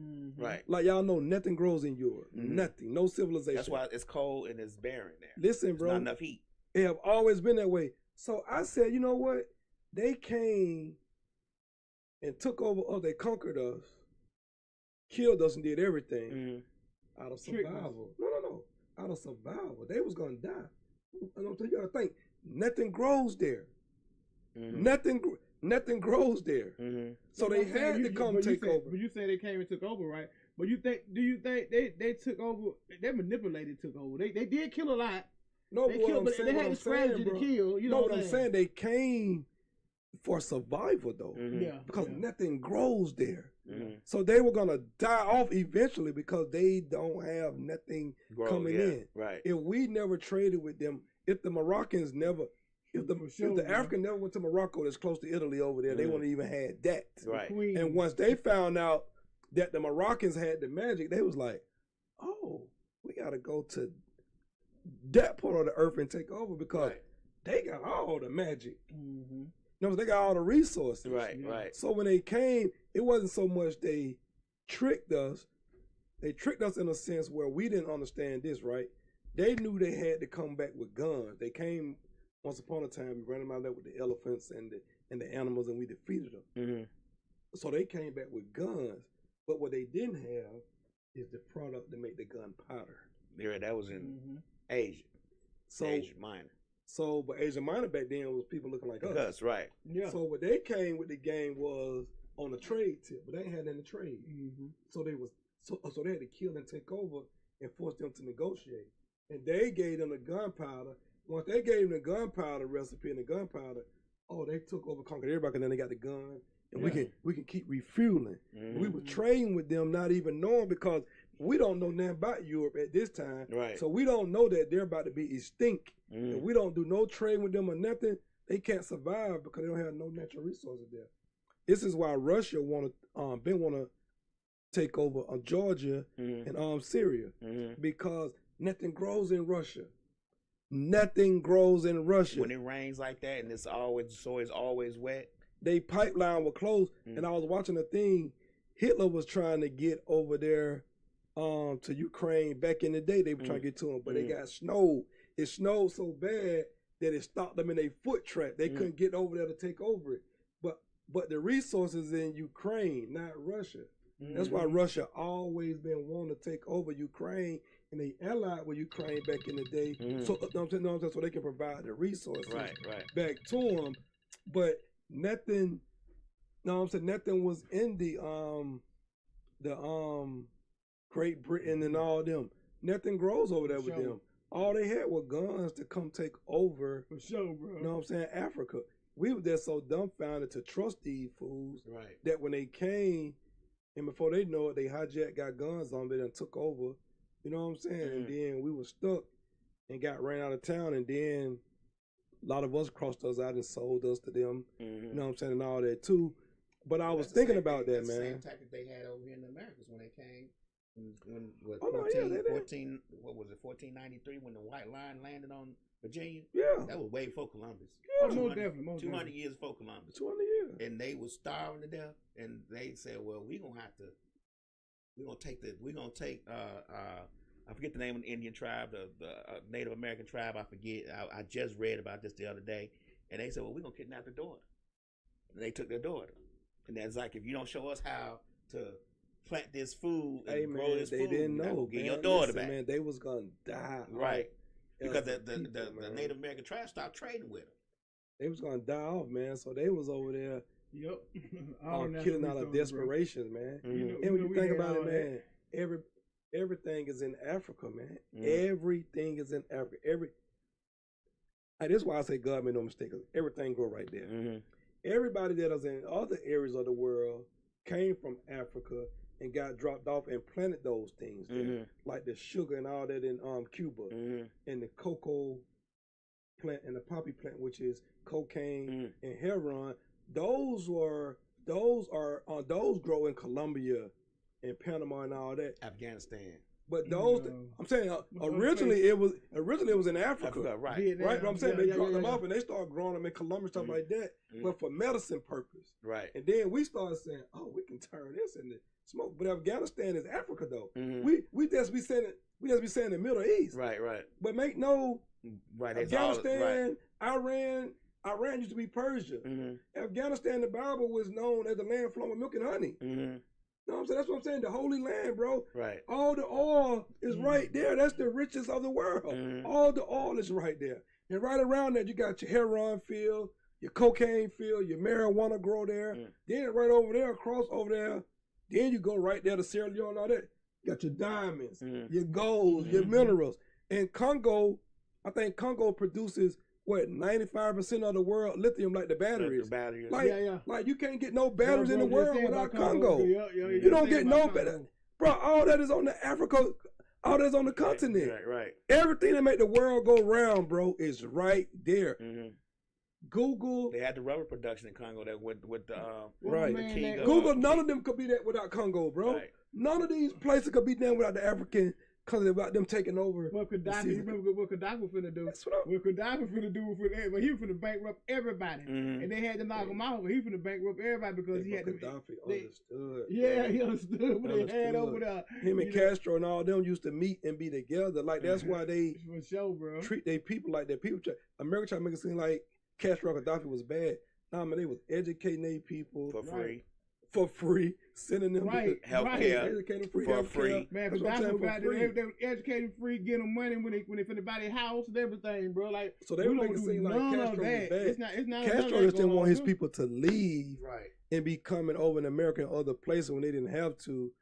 like y'all know nothing grows in Europe. Nothing, no civilization. That's why it's cold and it's barren there. Listen, bro. There's not enough heat. It have always been that way. So I said, you know what? They came and took over, they conquered us, killed us and did everything. Out of survival. No. Out of survival. They was going to die. And you got to think, nothing grows there. Nothing grows there. So they had to come take over. But you say they came and took over, right? But do you think they took over, they manipulated, took over. They did kill a lot. No, they killed, but they had the strategy to kill. You know what I'm saying? They came for survival, though. Because nothing grows there. So they were going to die off eventually because they don't have nothing coming in. Right. If we never traded with them, if the Moroccans never, if the African never went to Morocco that's close to Italy over there, they wouldn't even had that. Right. And once they found out that the Moroccans had the magic, they was like, oh, we got to go to that part of the earth and take over because they got all the magic. No, they got all the resources. Right. So when they came, it wasn't so much they tricked us. They tricked us in a sense where we didn't understand this, right? They knew they had to come back with guns. They came once upon a time, we ran them out there with the elephants and the animals, and we defeated them. So they came back with guns. But what they didn't have is the product to make the gunpowder. Yeah, that was in Asia. Asia Minor. So, but Asia Minor back then was people looking like us. Right. Yeah. So what they came with the game was on a trade tip, but they ain't had nothing to trade. So they had to kill and take over and force them to negotiate. And they gave them the gunpowder. Once they gave them the gunpowder recipe and the gunpowder, they took over, conquered everybody, and then they got the gun. And we can keep refueling. We were trading with them, not even knowing, because we don't know nothing about Europe at this time. Right. So we don't know that they're about to be extinct. And we don't do no trade with them or nothing. They can't survive because they don't have no natural resources there. This is why Russia want to take over Georgia and Syria, because nothing grows in Russia. Nothing grows in Russia. When it rains like that and it's always wet. They pipeline were closed, and I was watching a thing. Hitler was trying to get over there to Ukraine back in the day. They were trying to get to them, but they got snowed. It snowed so bad that it stopped them in a foot trap. They couldn't get over there to take over it. But the resources in Ukraine, not Russia. That's why Russia always been wanting to take over Ukraine, and they allied with Ukraine back in the day. So so they can provide the resources back to them. But nothing was in the Great Britain and all them. Nothing grows over there with them. All they had were guns to come take over. For sure, bro. You know what I'm saying? Africa. We were just so dumbfounded to trust these fools that when they came, and before they know it, they hijacked, got guns on them, and took over. You know what I'm saying? And then we were stuck and got ran out of town, and then a lot of us crossed us out and sold us to them. You know what I'm saying? And all that too. But I was thinking about that, man. The same tactic they had over here in the Americas when they came. When what, Oh, no, 14, yeah, they did. 14, what was it, 1493 when the White Line landed on Virginia? Yeah. That was way before Columbus. Oh, 200 most definitely. Most 200 definitely. years before Columbus. 200 years. And they was starving to death. And they said, well, we're going to take, I forget the name of the Indian tribe, the Native American tribe, I forget. I just read about this the other day. And they said, well, we're going to kidnap the daughter. And they took their daughter. And that's like, if you don't show us how to plant this food and grow this they food, didn't know. get Man, your daughter listen, back. man, they was gonna die. Right. Because As the people, man. Native American tribe stopped trading with them. They was gonna die off, man. So they was over there Yep. All natural killing out of resources, bro. desperation, man. Mhm. And when you we think had about all it, man, everything is in Africa, man. Mhm. Everything is in Africa. That's why I say God made no mistake. 'Cause everything grow right there. Mm-hmm. Everybody that is in other areas of the world came from Africa and got dropped off and planted those things there. Mhm. Like the sugar and all that in Cuba, Mm-hmm. and the cocoa plant and the poppy plant, which is cocaine Mhm. and heroin. Those grow in Colombia and Panama and all that. Afghanistan. But those, No. I'm saying, originally it was in Africa. Right. Vietnam. Right, but I'm saying they Yeah, dropped yeah, them yeah. off and they started growing them in Colombia, stuff Mhm. like that, Mhm. but for medicine purpose. Right. And then we started saying, oh, we can turn this into smoke. But Afghanistan is Africa though. Mhm. We just be saying the Middle East. Right. Right. But make no Right. It's all- Afghanistan, Iran used to be Persia. Right. Mm-hmm. Afghanistan, the Bible was known as the land flowing with milk and honey. Mm-hmm. You know what I'm saying? That's what I'm saying. The Holy Land, bro. Right. All the oil is right there. That's the richest of the world. Mhm. All the oil is right there. And right around that, you got your heroin field, your cocaine field, your marijuana grow there. Mm. Then right over there, across over there, then you go right there to Sierra Leone and all that. You got your diamonds, Mhm. your golds, your minerals. And Congo, I think Congo produces, 95% of the world lithium, like the batteries. The batteries. Like, Yeah. like you can't get no batteries in the Bro, world just say without about Congo. You don't get no better. Bro, all that is on the Africa, all that's on the continent. Right. Right. Everything that make the world go round, bro, is right there. Mm-hmm. Google, They had the rubber production in Congo that with the right. the king of- Google, none of them could be that without Congo, bro. Right. None of these places could be done without the African country, without them taking over. What Gaddafi, you remember what Gaddafi was finna do? That's what I'm. What Gaddafi finna do but he was finna bankrupt everybody. Mhm. And they had to knock him out, but he finna bankrupt everybody because he had to. Gaddafi they- understood. Yeah, bro. he understood what they had Understood. over there. Him and You know, Castro and all them used to meet and be together. Like that's why they for sure, bro. treat their people like that. America try to make it seem like Castro and Gaddafi was bad. Nah, man, they was educating their people for free. for free, sending them Right, Healthcare. educating free for healthcare. free. Man, That's what I'm Gaddafi saying, got for free. they were educating free, getting them money when they finna buy their house and everything, bro. Like So they we were don't making it do seem like none of Castro was that. bad. It's not none of Castro that just didn't going want on, his too. people to leave Right. and be coming over in America and other places when they didn't have to,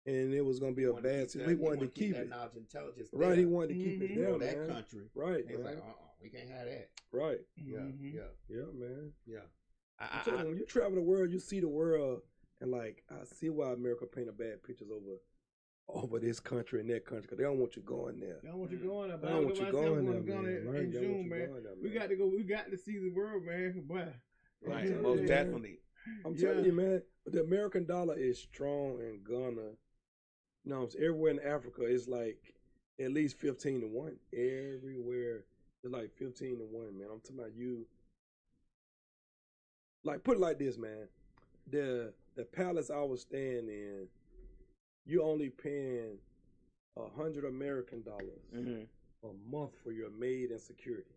and it was gonna be a bad situation. He wanted to keep that it. knowledge and intelligence. Right, there he wanted to keep it Mhm. there, for that man. country. Right, He was man. like, we can't have that. Right. Yeah, Mhm. yeah, Yeah, man. yeah. I'm telling you, when you travel the world, you see the world, and like I see why America paint a bad pictures over this country and that country, because they don't want you going there. I don't want you going there, I but don't want you going there, going man. Right, in they don't want June, you man. going there, We got to go. We got to see the world, man. Boy. Right, Yeah. most Yeah. definitely. I'm Yeah. telling you, man, the American dollar is strong in Ghana. No, it's everywhere in Africa. It's like at least 15-1. Everywhere it's like 15-1, man. I'm talking about you. Like put it like this, man. The palace I was staying in, you only paying $100 American Mm-hmm. a month for your maid and security.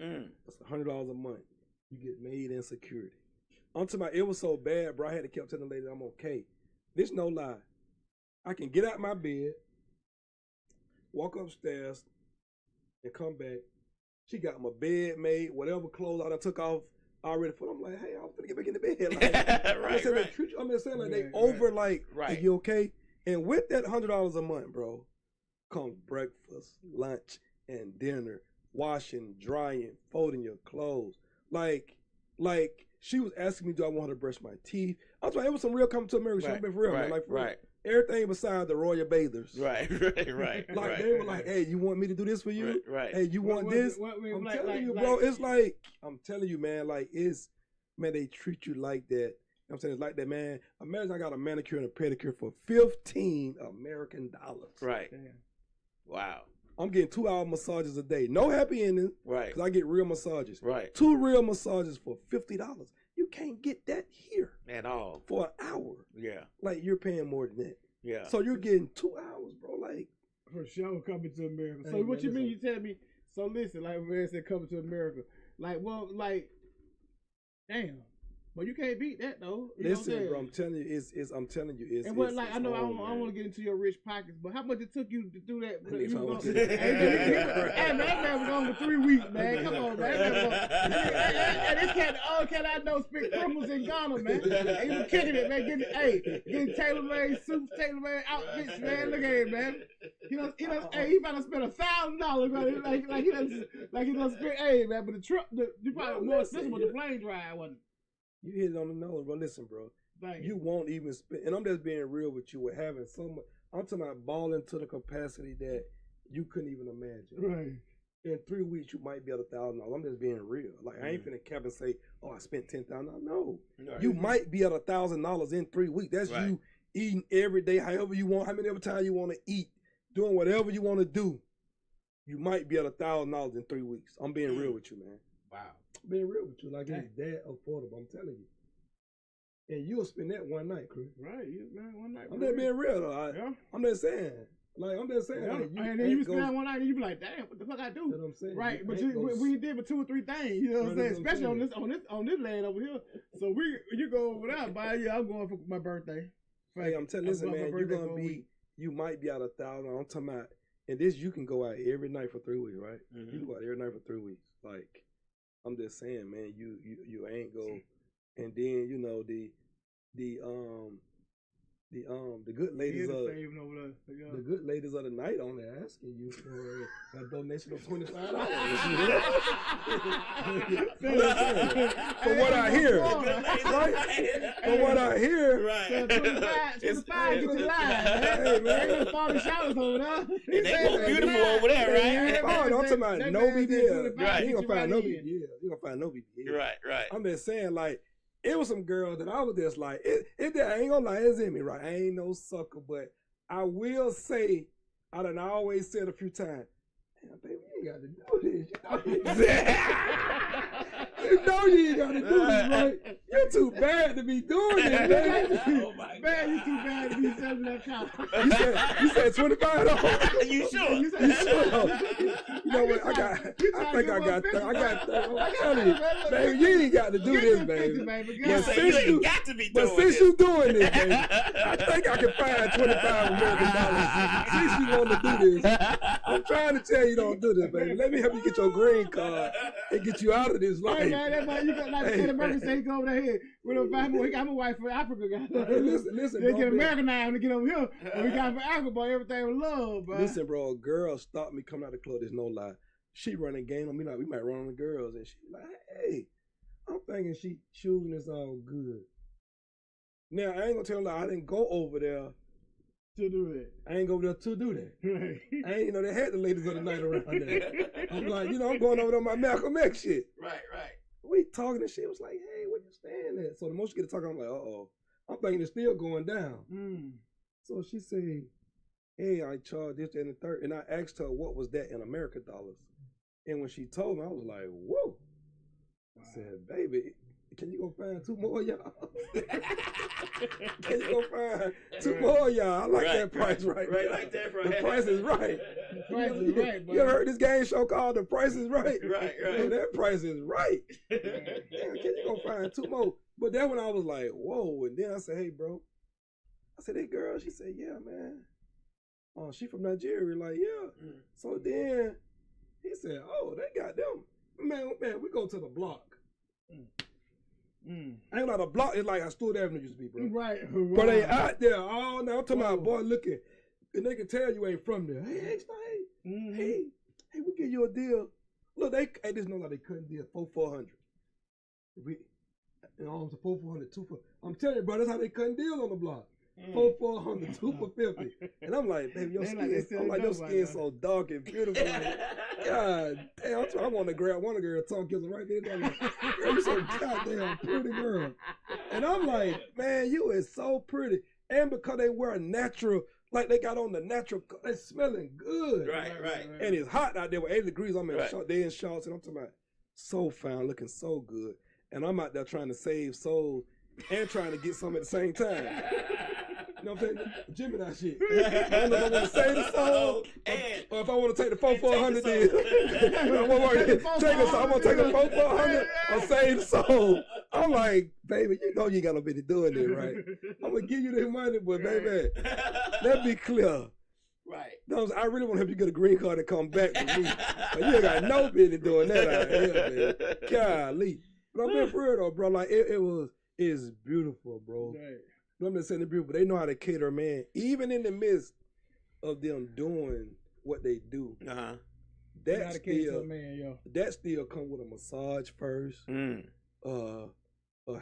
Mm. That's $100 a month. You get maid and security. I'm talking about, it was so bad, bro. I had to keep telling the lady I'm okay. This no lie. I can get out my bed, walk upstairs, and come back. She got my bed made, whatever clothes I done took off already. I'm like, hey, I'm finna get back in the bed. Like, Right, They right. treat you, I'm just saying, like, they Right, over, like, Right. hey, you okay? And with that $100 a month, bro, comes breakfast, lunch, and dinner, washing, drying, folding your clothes. Like she was asking me, do I want her to brush my teeth? I was like, it was some real coming to America. Right, Been for real, man. right, Like, for real. right. Everything besides the royal bathers. Right, right. Like, right. they were like, hey, you want me to do this for you? Right. Hey, you want this? I'm telling you, bro, it's like, I'm telling you, man, like, it's, man, they treat you like that. I'm saying? It's like that, man. Imagine I got a manicure and a pedicure for $15 American. Right. Damn. Wow. I'm getting 2-hour massages a day. No happy ending. Right. Because I get real massages. Right. 2 real massages for $50. You can't get that here At all. for an hour. Yeah. Like, you're paying more than that. Yeah. So you're getting 2 hours, bro. Like, For sure, coming to America. So Hey, what man, you mean? listen. You tell me? So listen, like man said, coming to America. Like, well, like, damn. Well, you can't beat that though. You know what I'm listen, saying? bro. I'm telling you, it's. And what, like, it's I know I hard, don't man. want to get into your rich pockets, but how much it took you to do that? That nigga You talking was about gonna- that. Hey, man, that man was on for 3 weeks, man. Come on, man. And this cat I know speak criminals in Ghana, man. He was kicking it, man. Getting tailor-made suits, tailor-made outfits, man. Look at him, man. He about to spend $1,000, man. Like he done spend, hey, man. But the trip, you probably more expensive with the plane ride, wasn't You hit it on the nose, bro. Listen, bro. it? Like, You won't even spend, and I'm just being real with you. With having so much, I'm talking about balling to the capacity that you couldn't even imagine. right. In 3 weeks, you might be at $1,000. I'm just being real. Like I ain't finna cap and say, "Oh, I spent $10,000." No, Right. you might be at $1,000 in 3 weeks. That's Right. you eating every day, however you want, how many other time you want to eat, doing whatever you want to do. You might be at $1,000 in 3 weeks. I'm being real with you, man. Wow. I'm being real with you. Like it's that affordable. I'm telling you. And you'll spend that one night, Chris. Right, man, one night. I'm just being real though. Yeah. I'm just saying. Like I'm just saying. Yeah. Like, And then you spend that one night and you be like, damn, what the fuck I do? You know what I'm saying? Right, but ain't gonna we did but 2 or 3 things, you know what I'm Right, saying? that's what I'm Especially on this land over here. So you go over there, but yeah, I'm going for my birthday. Hey, I'm telling you, listen, going man, for you're birthday gonna for a be, week. you might be out 1,000. I'm talking about, and this you can go out every night for 3 weeks, right? Mhm. You can go out every night for 3 weeks. Like, I'm just saying, man, you ain't go, and then you know the good ladies of saving over there. Yeah. the good ladies of the night only asking you for a donation of $25. From what I hear, right? From what I hear, Right. 25 get you live, man. Hey, man. Ain't no 40 showers over there. And they look beautiful over there, right? Oh, I'm talking about That no man big said deal. 25 Right. You get gonna find no right big in. deal. You gonna find no big deal. Right. I'm just saying, like, it was some girls that I was just like, I ain't gonna lie, it's in me, right? I ain't no sucker, but I will say, I always said a few times, damn, baby, you ain't got to do this. You know you ain't got to do this, right? You're too bad to be doing this, man. Oh my Man, you too bad to be selling that car. You said $25. You sure? You You sure? You know what? I think I got 30. I'm telling you, baby, you ain't got to do this, baby. You But say since you ain't you- got to be But doing since this. you doing this, baby, I think I can find $25 American. Since you want to do this, I'm trying to tell you don't do this, baby. Let me help you get your green card and get you out of this Hey, life. man, that man, you got like Hey, Eddie Murphy say he go over there with a family. He got a wife for Africa, guy. Hey, listen, They bro, get man. American now when they get over here. But we got for Africa, boy, everything with love, bro. Listen, bro, a girl stopped me coming out of the club. There's no lie. She running game on me like we might run on the girls, and she like, hey, I'm thinking she choosing this all good. Now I ain't gonna tell her I didn't go over there. to do it. I ain't go over there to do that. Right. I ain't know they had the ladies of the night around there. I'm like, I'm going over there on my Malcolm X shit. Right. We talking and shit. It was like, hey, where you staying at? So the more she get to talking, I'm like, uh-oh. I'm thinking it's still going down. Mm. So she said, hey, I charged this, that, and the third. And I asked her what was that in American dollars. And when she told me, I was like, whoa. I said, baby, can you go find 2 more of y'all? Can you go find 2 more of y'all? I like that price right Right, now. like that The price. price is right. The price is right, bro. You ever heard this game show called The Price is Right? Right. Man, that price is right. Damn, can you go find 2 more? But that when I was like, whoa. And then I said, hey, bro. I said, hey, girl. She said, yeah, man. Oh, she from Nigeria. Like, yeah. So then he said, oh, they got them. Man, we go to the block. Ain't like a block. It's like how Stewart Avenue used to be, bro. Right. But they out there all now. I'm talking about boy looking, and they can tell you ain't from there. Hey, hey, we give you a deal. Look, they just know like they couldn't deal 400. We, almost 400, 2 for. I'm telling you, bro, that's how they couldn't deal on the block. 400, 2 for 50. And I'm like, baby, your skin so dark and beautiful. Like, God damn, I want to grab one girl tongue kisser right there. I'm like, girl, you so goddamn pretty girl. And I'm like, man, you is so pretty. And because they wear natural, like they got on the natural, they smelling good. Right. And it's hot out there with 80 degrees. I'm in shorts, they in shorts, and I'm talking about so fine, looking so good. And I'm out there trying to save souls and trying to get some at the same time. You know what I'm saying? Gemini shit. I don't know if I want to save the soul or if I want to take the 4 for 100 deal. I'm going to take a 4 for 100 or save the soul. I'm like, baby, you know you got no business doing this, right? I'm going to give you this money, but baby, let's be clear. Right. No, I really want to help you get a green card and come back with me. But you ain't got no business doing that out here, man. Golly. But I'm being for real though, bro. Like it's beautiful, bro. Right. I'm just saying it's beautiful. They know how to cater, man. Even in the midst of them doing what they do, that still come with a massage first.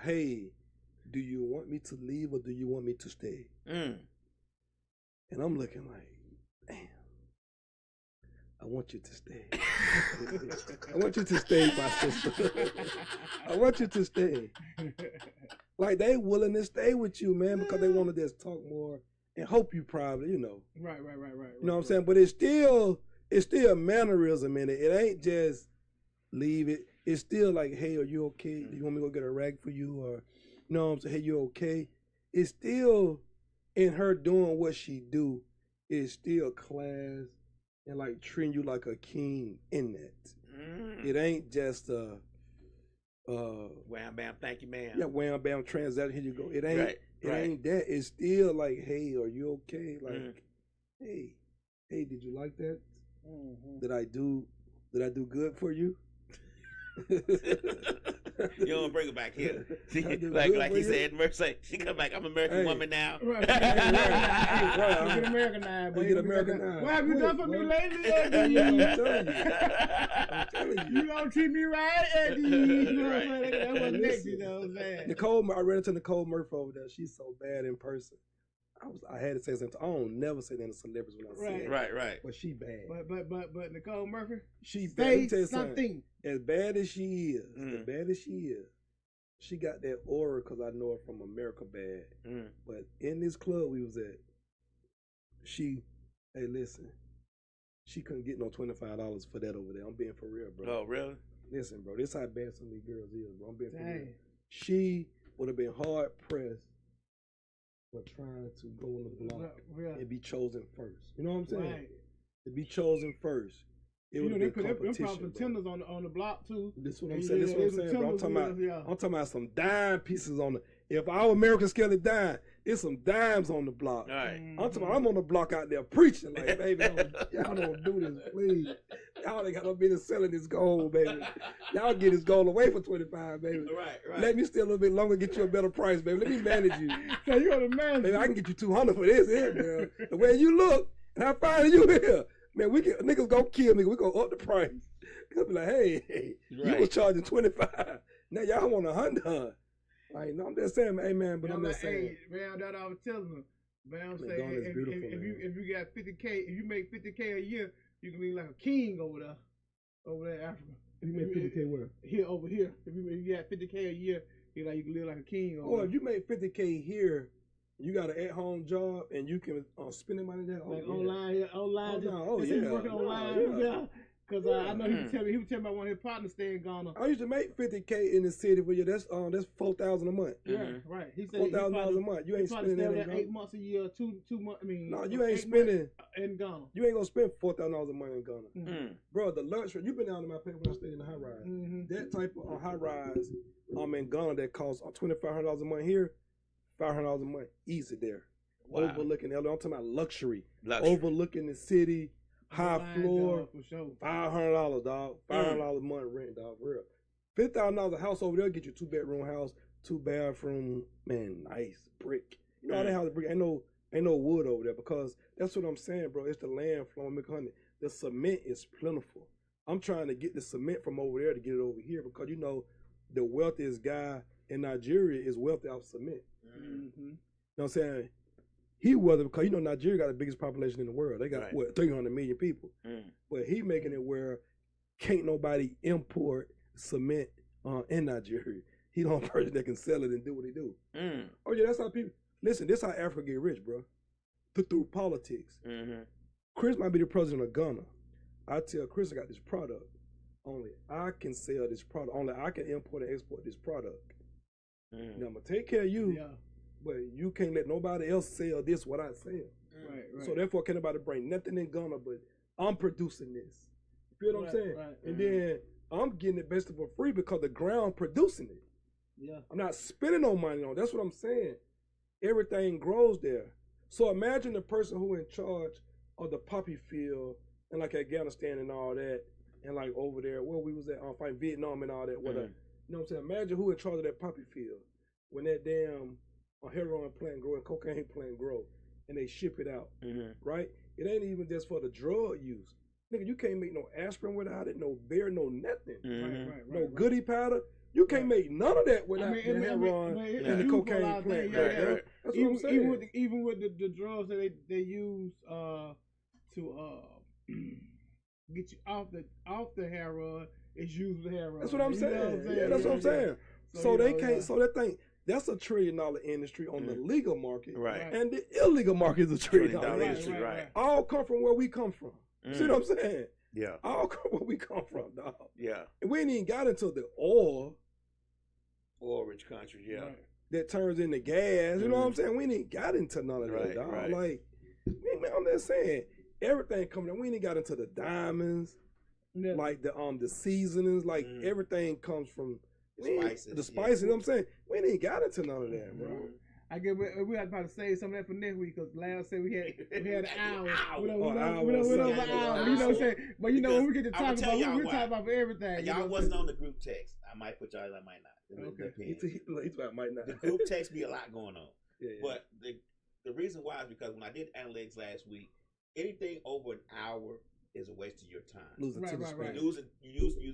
Hey, do you want me to leave or do you want me to stay? And I'm looking like, damn. I want you to stay. I want you to stay, my sister. I want you to stay. Like they willing to stay with you, man, because they want to just talk more and hope you probably, you know. Right. You know what I'm saying? But it's still mannerism in it. It ain't just leave it. It's still like, hey, are you okay? Do you want me to go get a rag for you? Or, you know what I'm saying? Hey, you okay? It's still in her doing what she do. It's still class. And like treating you like a king in that. It ain't just wham bam, thank you, ma'am. Yeah, wham bam, transaction, here you go. It ain't that. It's still like, hey, are you okay? Like, hey, did you like that? Did I do good for you? You don't bring her back here. Like he said, Mercy, she come back. I'm an American woman now. Right. I'm get Americanized. Get Americanized. What have you done for me lately, Eddie? I'm telling you. You don't treat me right, Eddie. You know what I'm saying? That was next, you know what I'm saying? I ran into Nicole Murphy over there. She's so bad in person. I had to say something. I don't never say that to celebrities when I say it. Right. But she bad. But Nicole Murphy, she bad. Say something. As bad as she is, she got that aura because I know her from America Bad. But in this club we was at, she couldn't get no $25 for that over there. I'm being for real, bro. Oh, really? Listen, bro, this how bad some of these girls is, bro. I'm being for real. She would have been hard pressed for trying to go on the block and be chosen first. You know what I'm saying? Right. To be chosen first. It would have been competition. Them contenders on the block too. This what I'm saying. Bro. I'm talking about some dime pieces on the. If our American scale is dime, it's some dimes on the block. All right. I'm talking about I'm on the block out there preaching like, baby, y'all don't do this, please. Y'all ain't got no business selling this gold, baby. Y'all get this gold away for $25, baby. Right. Let me stay a little bit longer, get you a better price, baby. Let me manage you. So you on the man? Baby, I can get you $200 for this here, girl. The way you look, and how fine you here. Man, niggas gonna kill me. We gonna up the price. They'll be like, hey, you was charging $25. Now y'all want $100. Like, no, I'm just saying, hey man, but I'm just saying. Hey, man, that I was telling them. Man, I'm saying, if you got 50K, if you make 50K a year, you can be like a king over there in Africa. If you make 50K where? Here, over here. If you got 50K a year, you can live like a king over there. If you make 50K here, you got an at-home job and you can spend the money there. Online. Working online. Yeah. Cause I know he was telling me about one of his partners staying in Ghana. I used to make 50K in the city for you. That's $4,000 a month. Yeah, right. He said $4,000 a month. You ain't spending that in Ghana. 8 months a year, 2 months. I mean, no, you ain't spending in Ghana. You ain't gonna spend $4,000 a month in Ghana, bro. The luxury. You've been down to my place when I stayed in the high rise. That type of high rise, in Ghana that costs $2,500 a month here, $500 a month easy there. Wow. Overlooking I'm talking about luxury. Overlooking the city. High floor, for sure. $500, dog. $500 a month rent, dog. For real. $50,000 a house over there get you 2-bedroom house, 2-bathroom, man, nice brick. You know how they have the brick? Ain't no wood over there because that's what I'm saying, bro. It's the land flowing, honey. The cement is plentiful. I'm trying to get the cement from over there to get it over here because you know the wealthiest guy in Nigeria is wealthy off cement. You know what I'm saying? He wealthy because you know Nigeria got the biggest population in the world. They got 300 million people. But he making it where can't nobody import cement in Nigeria. he the only person that can sell it and do what he do. Oh yeah, that's how people. Listen, this how Africa get rich, bro. Through politics. Chris might be the president of Ghana. I tell Chris I got this product. Only I can sell this product. Only I can import and export this product. Now I'm gonna take care of you, but you can't let nobody else sell this what I sell. Right. So therefore, can't nobody bring nothing in Ghana, but I'm producing this. You feel what I'm saying? Right. And then I'm getting it basically for free because the ground producing it. Yeah. I'm not spending no money on it. That's what I'm saying. Everything grows there. So imagine the person who in charge of the poppy field and like Afghanistan and all that, and like over there where we was at fighting Vietnam and all that. You know what I'm saying? Imagine who in charge of that poppy field when that damn heroin plant grow and cocaine plant grow, and they ship it out, right? It ain't even just for the drug use. Nigga, you can't make no aspirin without it, no beer, no nothing. No goodie powder. You can't make none of that without the heroin and the cocaine plant. That's what I'm saying. Even with the drugs that they use to get you off the heroin, it's used the heroin. That's what I'm saying. Yeah, that's what I'm saying. So they can't. So that thing. That's $1 trillion industry on the legal market, and the illegal market is $1 trillion industry. All come from where we come from. See what I'm saying? Yeah. All come where we come from, dog. Yeah. And we ain't even got into the oil rich countries, that turns into gas. You know what I'm saying? We ain't even got into none of that, dog. Like, I'm just saying, everything coming in. We ain't got into the diamonds, like the seasonings, like everything comes from the spices. You know what I'm saying? We ain't got into none of that, bro. I guess we had to probably save some of that for next week because last said we had an hour. We over an hour. You know what I'm saying? But you know when we get to talk about, we're talking about everything. Y'all wasn't on the group text. I might put y'all. I might not. Okay. He's about might not. The group text be a lot going on. But the reason why is because when I did analytics last week, anything over an hour is a waste of your time. You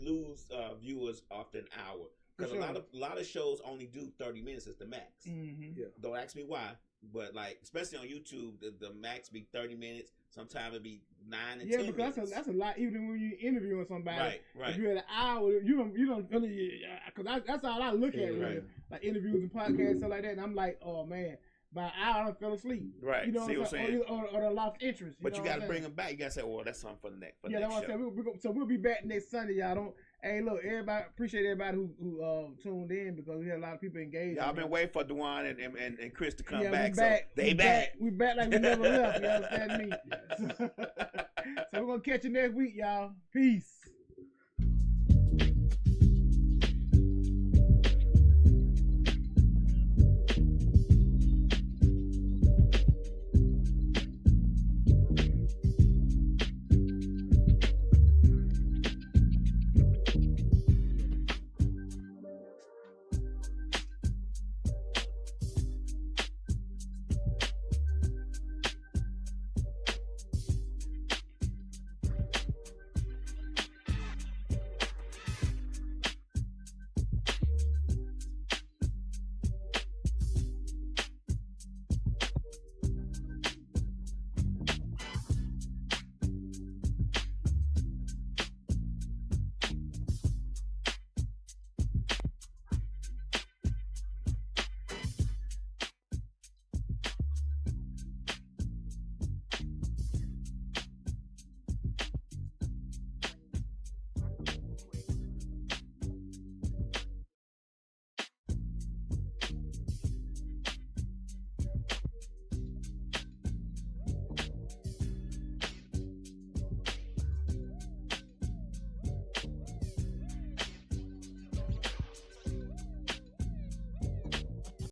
lose viewers after an hour. Because a lot of shows only do 30 minutes as the max. Don't ask me why, but like especially on YouTube, the max be 30 minutes. Sometimes it be 9 and 10 minutes. Yeah, because that's a lot. Even when you're interviewing somebody, right. If you had an hour, you don't really. Because that's all I look at, really. Like interviews and podcasts stuff like that. And I'm like, oh man. By an hour, I fell asleep. Right. You know see what I'm saying? Or the lost interest. But you got to bring them back. You got to say, well, that's something for the next show. That's what I said. So we'll be back next Sunday, y'all. Hey, look, everybody, appreciate everybody who tuned in because we had a lot of people engaged. Y'all been waiting for Dewan and Chris to come back. We back like we never left. You understand me? So we're going to catch you next week, y'all. Peace.